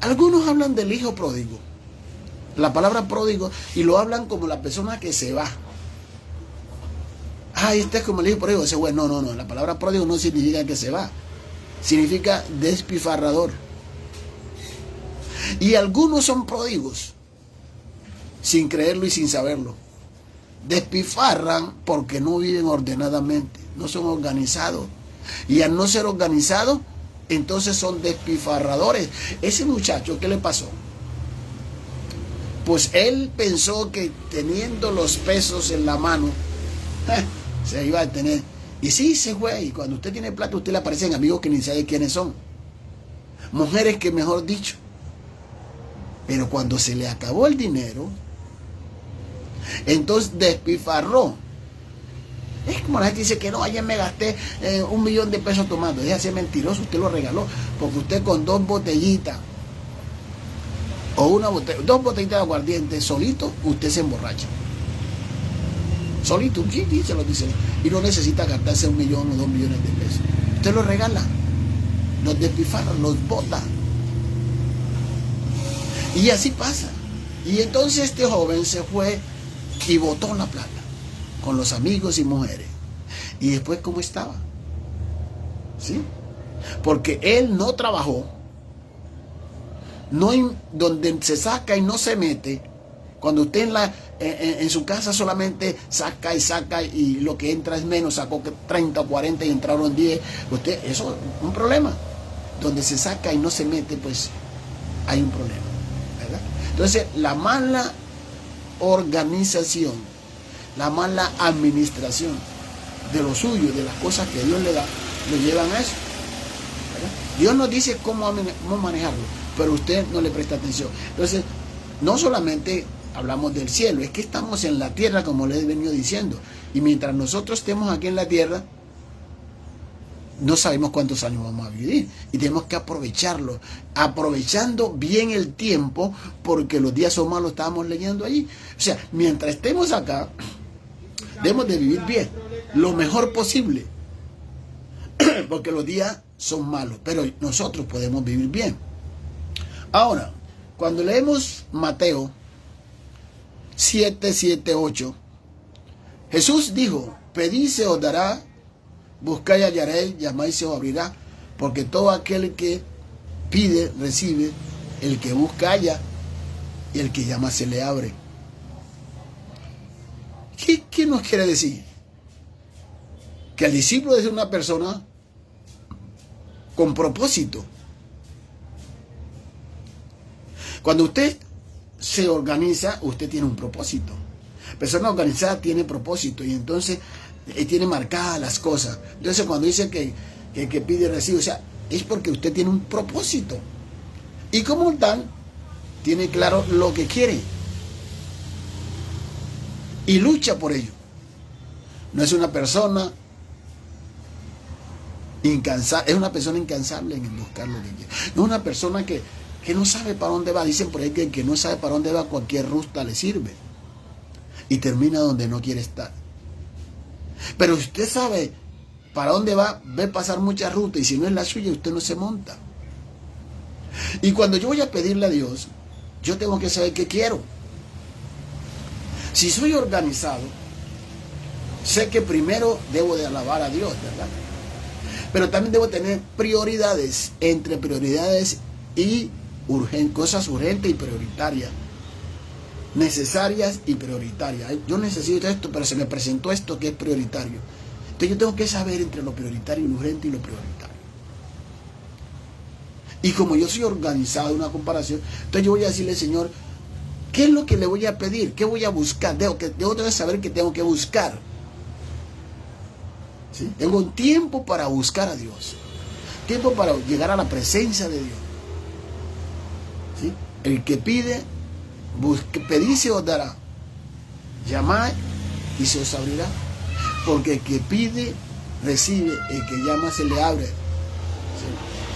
Algunos hablan del hijo pródigo, la palabra pródigo, y lo hablan como la persona que se va. Ah, este es como el hijo pródigo. Ese güey, no, la palabra pródigo no significa que se va, significa despilfarrador. Y algunos son pródigos sin creerlo y sin saberlo. Despilfarran porque no viven ordenadamente, no son organizados. Y al no ser organizados, entonces son despilfarradores. Ese muchacho, ¿qué le pasó? Pues él pensó que teniendo los pesos en la mano, se iba a tener. Y sí, se fue. Y cuando usted tiene plata, usted le aparecen amigos que ni sabe quiénes son. Mujeres que, mejor dicho. Pero cuando se le acabó el dinero, entonces despilfarró. Es como la gente dice que no, ayer me gasté 1,000,000 de pesos tomando. Deja de ser mentiroso, usted lo regaló. Porque usted con 2 botellitas o 2 botellitas de aguardiente solito, usted se emborracha. Solito, sí, se lo dice. Y no necesita gastarse 1,000,000 o 2,000,000 de pesos. Usted lo regala, los despilfarra, los bota. Y así pasa. Y entonces este joven se fue y botó la plata con los amigos y mujeres. ¿Y después cómo estaba? ¿Sí? Porque él no trabajó, no donde se saca y no se mete. Cuando usted en su casa solamente saca y lo que entra es menos, sacó 30 o 40 y entraron 10, usted, eso es un problema. Donde se saca y no se mete, pues hay un problema, ¿verdad? Entonces, la mala organización, la mala administración de lo suyo, de las cosas que Dios le da, lo llevan a eso, ¿verdad? Dios nos dice cómo manejarlo, pero usted no le presta atención. Entonces, no solamente hablamos del cielo, es que estamos en la tierra, como les he venido diciendo, y mientras nosotros estemos aquí en la tierra, no sabemos cuántos años vamos a vivir y tenemos que aprovecharlo, aprovechando bien el tiempo, porque los días son malos, estábamos leyendo allí. O sea, mientras estemos acá, debemos de vivir bien, lo mejor posible, porque los días son malos, pero nosotros podemos vivir bien. Ahora, cuando leemos Mateo 7:8, Jesús dijo: pedid se os dará, buscáis y hallaréis, llamáis se os abrirá, porque todo aquel que pide, recibe, el que busca halla, y el que llama se le abre. ¿Qué nos quiere decir? Que el discípulo es una persona con propósito. Cuando usted se organiza, usted tiene un propósito. Persona organizada tiene propósito y entonces tiene marcadas las cosas. Entonces cuando dice que pide recibe, o sea, es porque usted tiene un propósito. Y como tal, tiene claro lo que quiere. Y lucha por ello. No es una persona incansable, es una persona incansable en buscar lo que quiere. No es una persona que no sabe para dónde va. Dicen por ahí que el que no sabe para dónde va, cualquier ruta le sirve. Y termina donde no quiere estar. Pero usted sabe para dónde va, ve pasar muchas rutas y si no es la suya, usted no se monta. Y cuando yo voy a pedirle a Dios, yo tengo que saber qué quiero. Si soy organizado, sé que primero debo de alabar a Dios, ¿verdad? Pero también debo tener prioridades, entre prioridades y cosas urgentes y prioritarias. Necesarias y prioritarias. Yo necesito esto, pero se me presentó esto que es prioritario. Entonces yo tengo que saber entre lo prioritario, lo urgente y lo prioritario. Y como yo soy organizado en una comparación, entonces yo voy a decirle: Señor, ¿qué es lo que le voy a pedir? ¿Qué voy a buscar? Debo de saber qué tengo que buscar. ¿Sí? Tengo un tiempo para buscar a Dios. Tiempo para llegar a la presencia de Dios. ¿Sí? El que pide, pedid se os dará, llamad y se os abrirá, porque el que pide recibe, el que llama se le abre.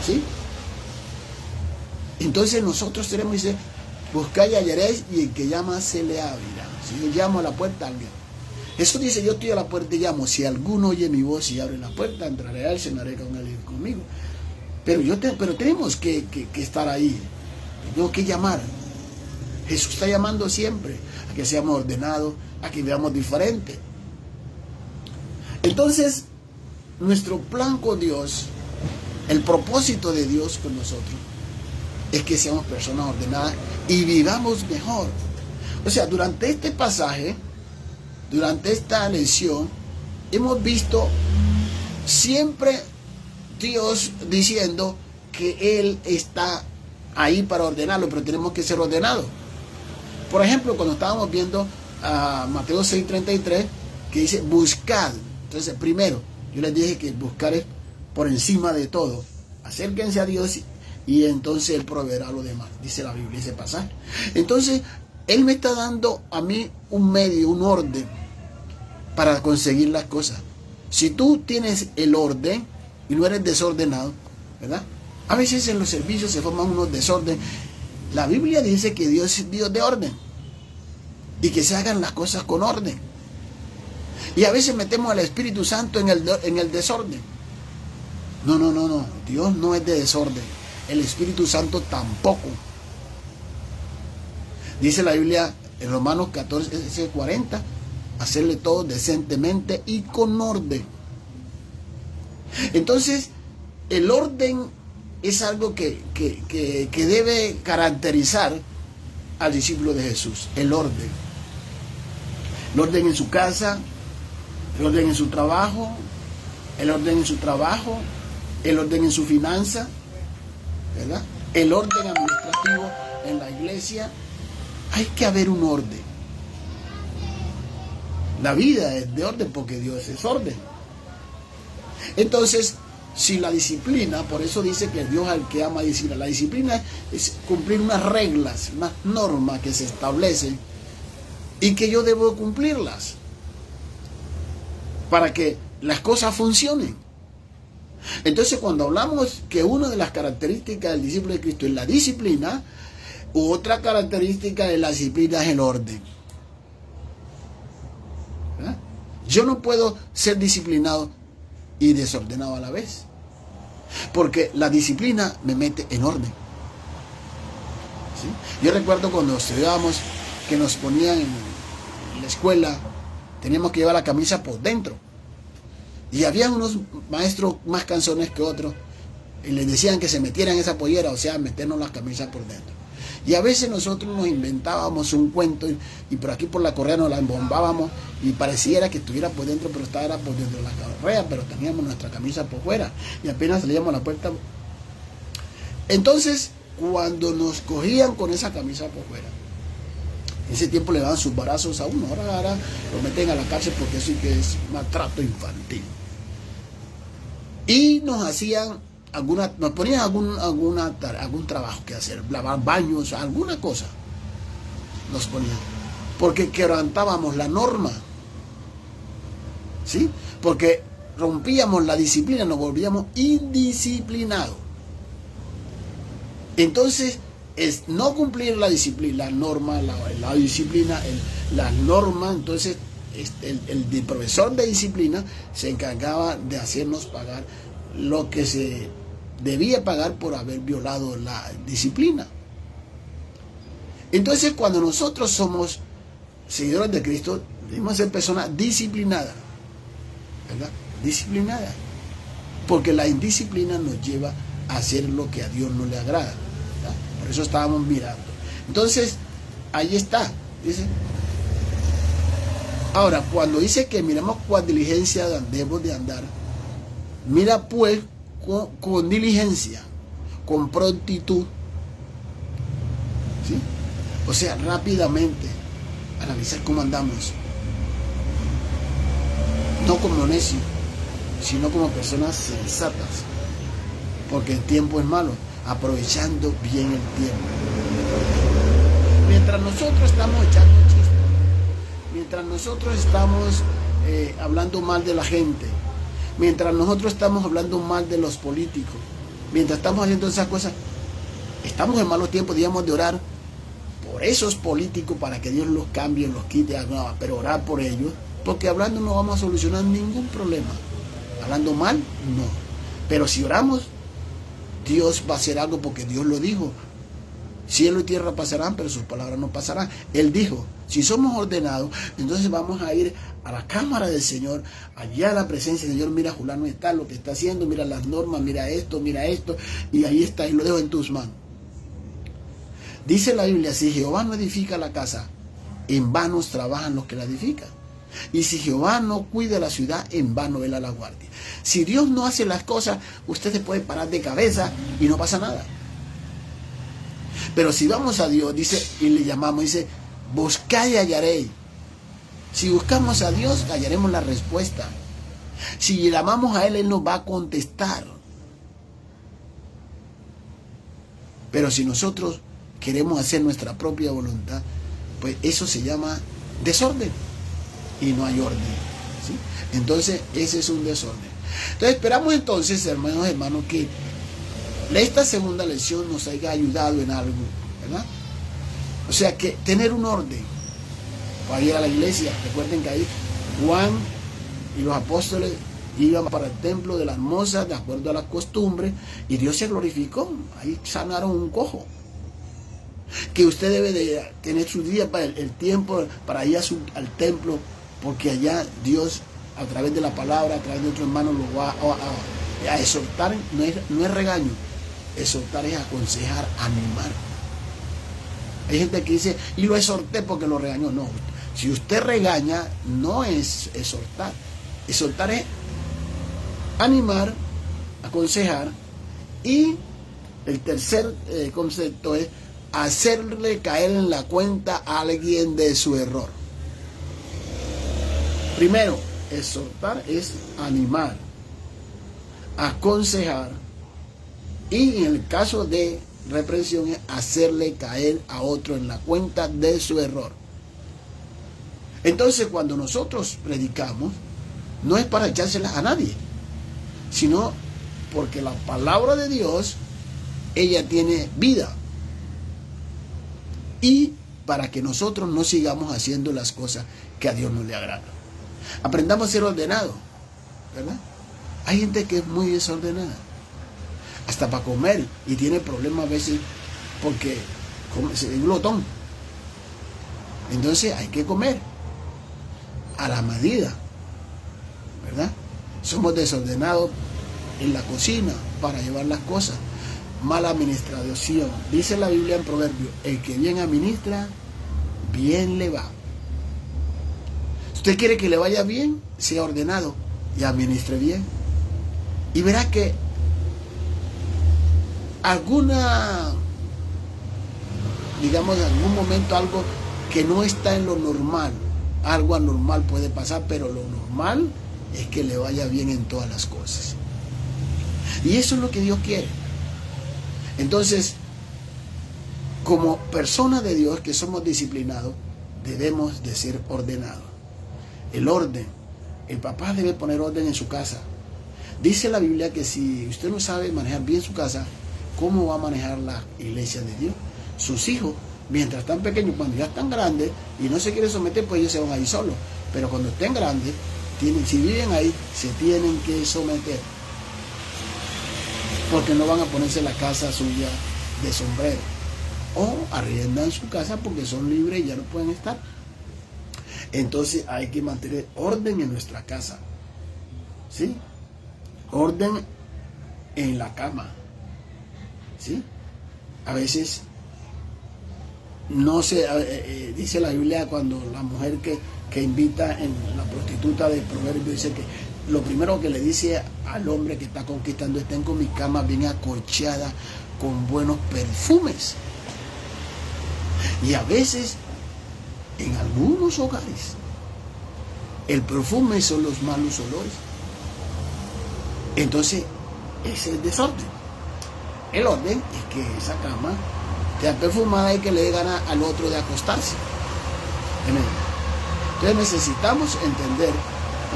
¿Sí? Entonces nosotros tenemos que decir: buscad y hallaréis, y el que llama se le abrirá. Si yo llamo a la puerta, alguien. Jesús dice: yo estoy a la puerta y llamo, si alguno oye mi voz y abre la puerta, entraré a él, cenaré con él y conmigo. Pero tenemos que estar ahí, tenemos que llamar. Jesús está llamando siempre a que seamos ordenados, a que veamos diferente. Entonces, nuestro plan con Dios, el propósito de Dios con nosotros, es que seamos personas ordenadas y vivamos mejor. O sea, durante este pasaje, durante esta lección, hemos visto siempre Dios diciendo que Él está ahí para ordenarlo, pero tenemos que ser ordenados. Por ejemplo, cuando estábamos viendo a Mateo 6:33, que dice: buscad. Entonces, primero, yo les dije que buscar es por encima de todo. Acérquense a Dios y entonces Él proveerá lo demás, dice la Biblia, ese pasaje. Entonces, Él me está dando a mí un medio, un orden para conseguir las cosas. Si tú tienes el orden y no eres desordenado, ¿verdad? A veces en los servicios se forman unos desorden. La Biblia dice que Dios es Dios de orden y que se hagan las cosas con orden. Y a veces metemos al Espíritu Santo en el desorden. No. Dios no es de desorden. El Espíritu Santo tampoco. Dice la Biblia en Romanos 14:40, hacerle todo decentemente y con orden. Entonces, el orden es algo que debe caracterizar al discípulo de Jesús. El orden. El orden en su casa, el orden en su trabajo, el orden en su trabajo, el orden en su finanza, ¿verdad? El orden administrativo en la iglesia. Hay que haber un orden. La vida es de orden porque Dios es orden. Entonces, si la disciplina, por eso dice que Dios al que ama disciplina, la disciplina es cumplir unas reglas, unas normas que se establecen y que yo debo cumplirlas para que las cosas funcionen. Entonces, cuando hablamos que una de las características del discípulo de Cristo es la disciplina, otra característica de la disciplina es el orden. ¿Verdad? Yo no puedo ser disciplinado y desordenado a la vez, porque la disciplina me mete en orden. ¿Sí? Yo recuerdo cuando estudiábamos que nos ponían en la escuela, teníamos que llevar la camisa por dentro, y había unos maestros más cansones que otros y les decían que se metieran esa pollera, o sea, meternos las camisas por dentro. Y a veces nosotros nos inventábamos un cuento y por aquí por la correa nos la embombábamos y pareciera que estuviera por dentro, pero estaba por dentro de la correa, pero teníamos nuestra camisa por fuera y apenas salíamos a la puerta. Entonces, cuando nos cogían con esa camisa por fuera, en ese tiempo le daban sus barazos a uno, ahora lo meten a la cárcel porque eso sí que es maltrato infantil. Y nos hacían nos ponían algún trabajo que hacer, lavar baños, alguna cosa nos ponían, porque quebrantábamos la norma, ¿sí? Porque rompíamos la disciplina, nos volvíamos indisciplinados. Entonces, es no cumplir la disciplina, la norma, la disciplina, las normas. Entonces, el profesor de disciplina se encargaba de hacernos pagar lo que se debía pagar por haber violado la disciplina. Entonces, cuando nosotros somos seguidores de Cristo, debemos ser personas disciplinadas, ¿verdad? Disciplinadas, porque la indisciplina nos lleva a hacer lo que a Dios no le agrada, ¿verdad? Por eso estábamos mirando. Entonces, ahí está, dice. Ahora, cuando dice que miramos con diligencia debemos de andar, mira pues con diligencia, con prontitud, ¿sí? O sea, rápidamente analizar cómo andamos, no como necios, sino como personas sensatas, porque el tiempo es malo, aprovechando bien el tiempo. Mientras nosotros estamos echando chistes, mientras nosotros estamos hablando mal de la gente, mientras nosotros estamos hablando mal de los políticos, mientras estamos haciendo esas cosas, estamos en malos tiempos, digamos, de orar por esos políticos para que Dios los cambie, los quite, no, pero orar por ellos, porque hablando no vamos a solucionar ningún problema. Hablando mal, no. Pero si oramos, Dios va a hacer algo porque Dios lo dijo. Cielo y tierra pasarán, pero sus palabras no pasarán. Él dijo, si somos ordenados, entonces vamos a ir a la cámara del Señor, allá a la presencia del Señor. Mira, Julano está, lo que está haciendo, mira las normas, mira esto, y ahí está, y lo dejo en tus manos. Dice la Biblia, si Jehová no edifica la casa, en vano trabajan los que la edifican. Y si Jehová no cuida la ciudad, en vano vela la guardia. Si Dios no hace las cosas, usted se puede parar de cabeza y no pasa nada. Pero si vamos a Dios, dice, y le llamamos, dice, buscad y hallaréis. Si buscamos a Dios, hallaremos la respuesta. Si llamamos a Él, Él nos va a contestar. Pero si nosotros queremos hacer nuestra propia voluntad, pues eso se llama desorden. Y no hay orden, ¿sí? Entonces, ese es un desorden. Entonces, esperamos entonces, hermanos, que esta segunda lección nos haya ayudado en algo, ¿verdad? O sea, que tener un orden para ir a la iglesia. Recuerden que ahí Juan y los apóstoles iban para el templo de las mozas de acuerdo a las costumbres y Dios se glorificó. Ahí sanaron un cojo. Que usted debe de tener su día para el tiempo para ir al templo, porque allá Dios, a través de la palabra, a través de otros hermanos, lo va A exhortar no es regaño, exhortar es aconsejar, animar. Hay gente que dice, y lo exhorté porque lo regañó. No, si usted regaña, no es exhortar. Exhortar es animar, aconsejar. Y el tercer concepto es hacerle caer en la cuenta a alguien de su error. Primero, exhortar es animar, aconsejar, y en el caso de reprensión es hacerle caer a otro en la cuenta de su error. Entonces, cuando nosotros predicamos, no es para echárselas a nadie, sino porque la palabra de Dios, ella tiene vida, y para que nosotros no sigamos haciendo las cosas que a Dios no le agrada. Aprendamos a ser ordenados, ¿verdad? Hay gente que es muy desordenada, hasta para comer, y tiene problemas a veces porque es glotón. Entonces hay que comer a la medida, ¿verdad? Somos desordenados en la cocina para llevar las cosas. Mala administración. Dice la Biblia en Proverbios, el que bien administra, bien le va. Si usted quiere que le vaya bien, sea ordenado y administre bien. Y verá que digamos, en algún momento algo que no está en lo normal, algo anormal puede pasar, pero lo normal es que le vaya bien en todas las cosas. Y eso es lo que Dios quiere. Entonces, como personas de Dios que somos disciplinados, debemos de ser ordenados. El orden. El papá debe poner orden en su casa. Dice la Biblia que si usted no sabe manejar bien su casa, ¿cómo va a manejar la iglesia de Dios? Sus hijos, mientras están pequeños, cuando ya están grandes y no se quieren someter, pues ellos se van a ir solos. Pero cuando estén grandes, si viven ahí, se tienen que someter. Porque no van a ponerse la casa suya de sombrero. O arriendan su casa porque son libres y ya no pueden estar. Entonces hay que mantener orden en nuestra casa. ¿Sí? Orden en la cama. ¿Sí? A veces no se dice la Biblia, cuando la mujer que invita en la prostituta de Proverbios, dice que lo primero que le dice al hombre que está conquistando, estén con mi cama bien acolchada, con buenos perfumes. Y a veces, en algunos hogares, el perfume son los malos olores. Entonces, ese es el desorden. El orden es que esa cama esté perfumada y que le dé gana al otro de acostarse. Entonces necesitamos entender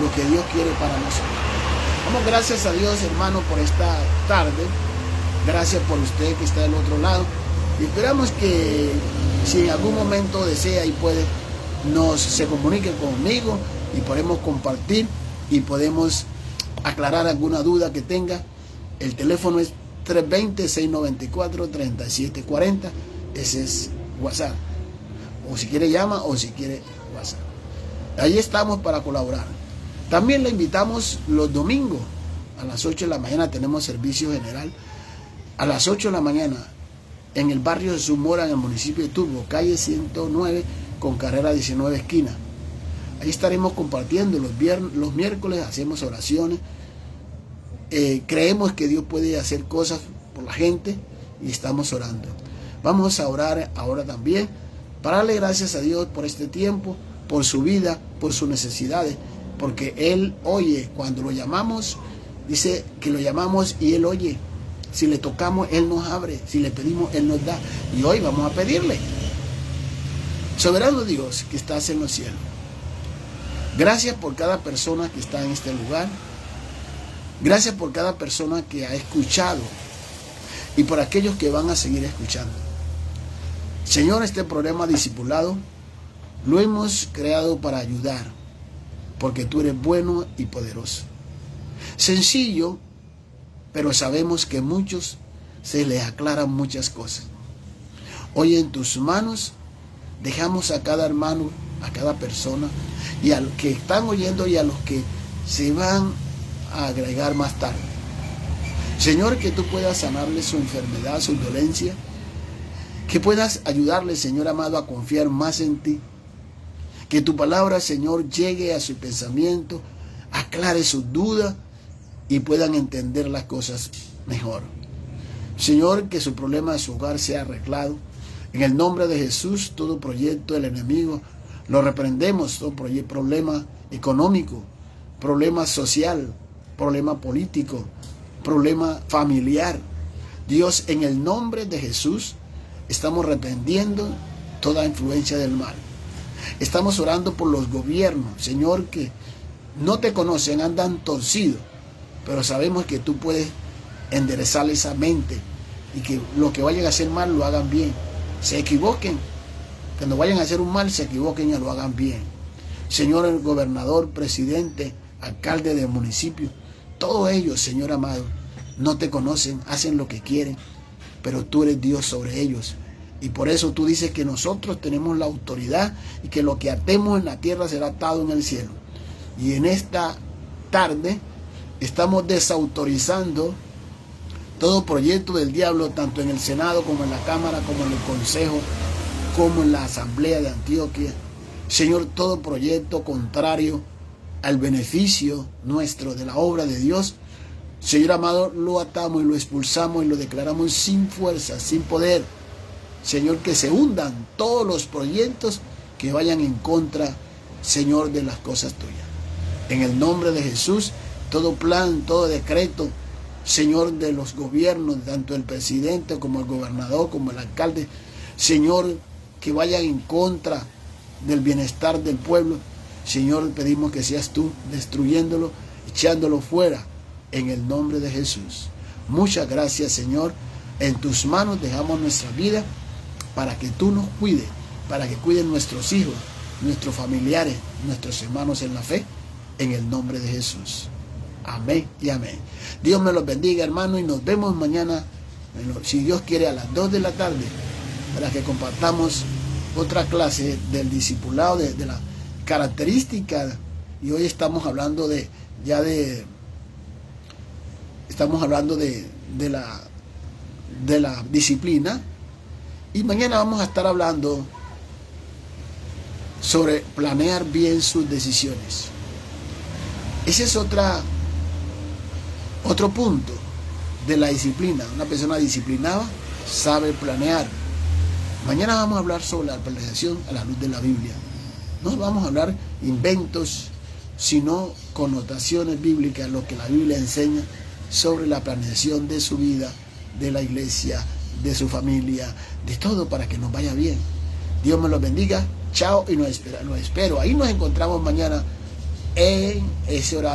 lo que Dios quiere para nosotros. Damos gracias a Dios, hermano, por esta tarde. Gracias por usted que está del otro lado. Y esperamos que si en algún momento desea y puede, se comunique conmigo y podemos compartir y podemos aclarar alguna duda que tenga. El teléfono es 320-694-3740. Ese es WhatsApp. O si quiere llama, o si quiere WhatsApp. Ahí estamos para colaborar. También le invitamos los domingos a las 8 de la mañana. Tenemos servicio general a las 8 de la mañana en el barrio de Zamora, en el municipio de Turbo, calle 109 con carrera 19 esquina. Ahí estaremos compartiendo los miércoles, hacemos oraciones. Creemos que Dios puede hacer cosas por la gente y estamos orando. Vamos a orar ahora también para darle gracias a Dios por este tiempo, por su vida, por sus necesidades, porque Él oye cuando lo llamamos. Dice que lo llamamos y Él oye. Si le tocamos, Él nos abre. Si le pedimos, Él nos da. Y hoy vamos a pedirle. Soberano Dios que estás en los cielos, gracias por cada persona que está en este lugar. Gracias por cada persona que ha escuchado y por aquellos que van a seguir escuchando. Señor, este programa discipulado lo hemos creado para ayudar, porque tú eres bueno y poderoso. Sencillo, pero sabemos que a muchos se les aclaran muchas cosas. Hoy en tus manos dejamos a cada hermano, a cada persona, y a los que están oyendo y a los que se van a agregar más tarde. Señor, que tú puedas sanarle su enfermedad, su dolencia, que puedas ayudarle, Señor amado, a confiar más en ti. Que tu palabra, Señor, llegue a su pensamiento, aclare sus dudas y puedan entender las cosas mejor. Señor, que su problema de su hogar sea arreglado. En el nombre de Jesús, todo proyecto del enemigo lo reprendemos, todo problema económico, problema social, problema político, problema familiar. Dios, en el nombre de Jesús, estamos reprendiendo toda influencia del mal. Estamos orando por los gobiernos, Señor, que no te conocen, andan torcidos, pero sabemos que tú puedes enderezar esa mente y que lo que vayan a hacer mal lo hagan bien. Se equivoquen, cuando vayan a hacer un mal se equivoquen y lo hagan bien. Señor, el gobernador, presidente, alcalde del municipio, todos ellos, Señor amado, no te conocen, hacen lo que quieren, pero tú eres Dios sobre ellos. Y por eso tú dices que nosotros tenemos la autoridad y que lo que atemos en la tierra será atado en el cielo. Y en esta tarde estamos desautorizando todo proyecto del diablo, tanto en el Senado como en la Cámara, como en el Consejo, como en la Asamblea de Antioquia. Señor, todo proyecto contrario al beneficio nuestro de la obra de Dios, Señor amado, lo atamos y lo expulsamos y lo declaramos sin fuerza, sin poder. Señor, que se hundan todos los proyectos que vayan en contra, Señor, de las cosas tuyas. En el nombre de Jesús, todo plan, todo decreto, Señor, de los gobiernos, tanto el presidente como el gobernador, como el alcalde, Señor, que vayan en contra del bienestar del pueblo, Señor, pedimos que seas tú destruyéndolo, echándolo fuera, en el nombre de Jesús. Muchas gracias, Señor. En tus manos dejamos nuestra vida para que tú nos cuides, para que cuiden nuestros hijos, nuestros familiares, nuestros hermanos en la fe, en el nombre de Jesús. Amén y amén. Dios me los bendiga, hermano, y nos vemos mañana, si Dios quiere, a las 2 de la tarde, para que compartamos otra clase del discipulado, de la característica. Y hoy estamos hablando de la disciplina, y mañana vamos a estar hablando sobre planear bien sus decisiones. Ese es otro punto de la disciplina. Una persona disciplinada sabe planear. Mañana vamos a hablar sobre la planeación a la luz de la Biblia. No vamos a hablar inventos, sino connotaciones bíblicas, lo que la Biblia enseña sobre la planeación de su vida, de la iglesia, de su familia, de todo, para que nos vaya bien. Dios me los bendiga. Chao, y nos espero. Ahí nos encontramos mañana en ese horario.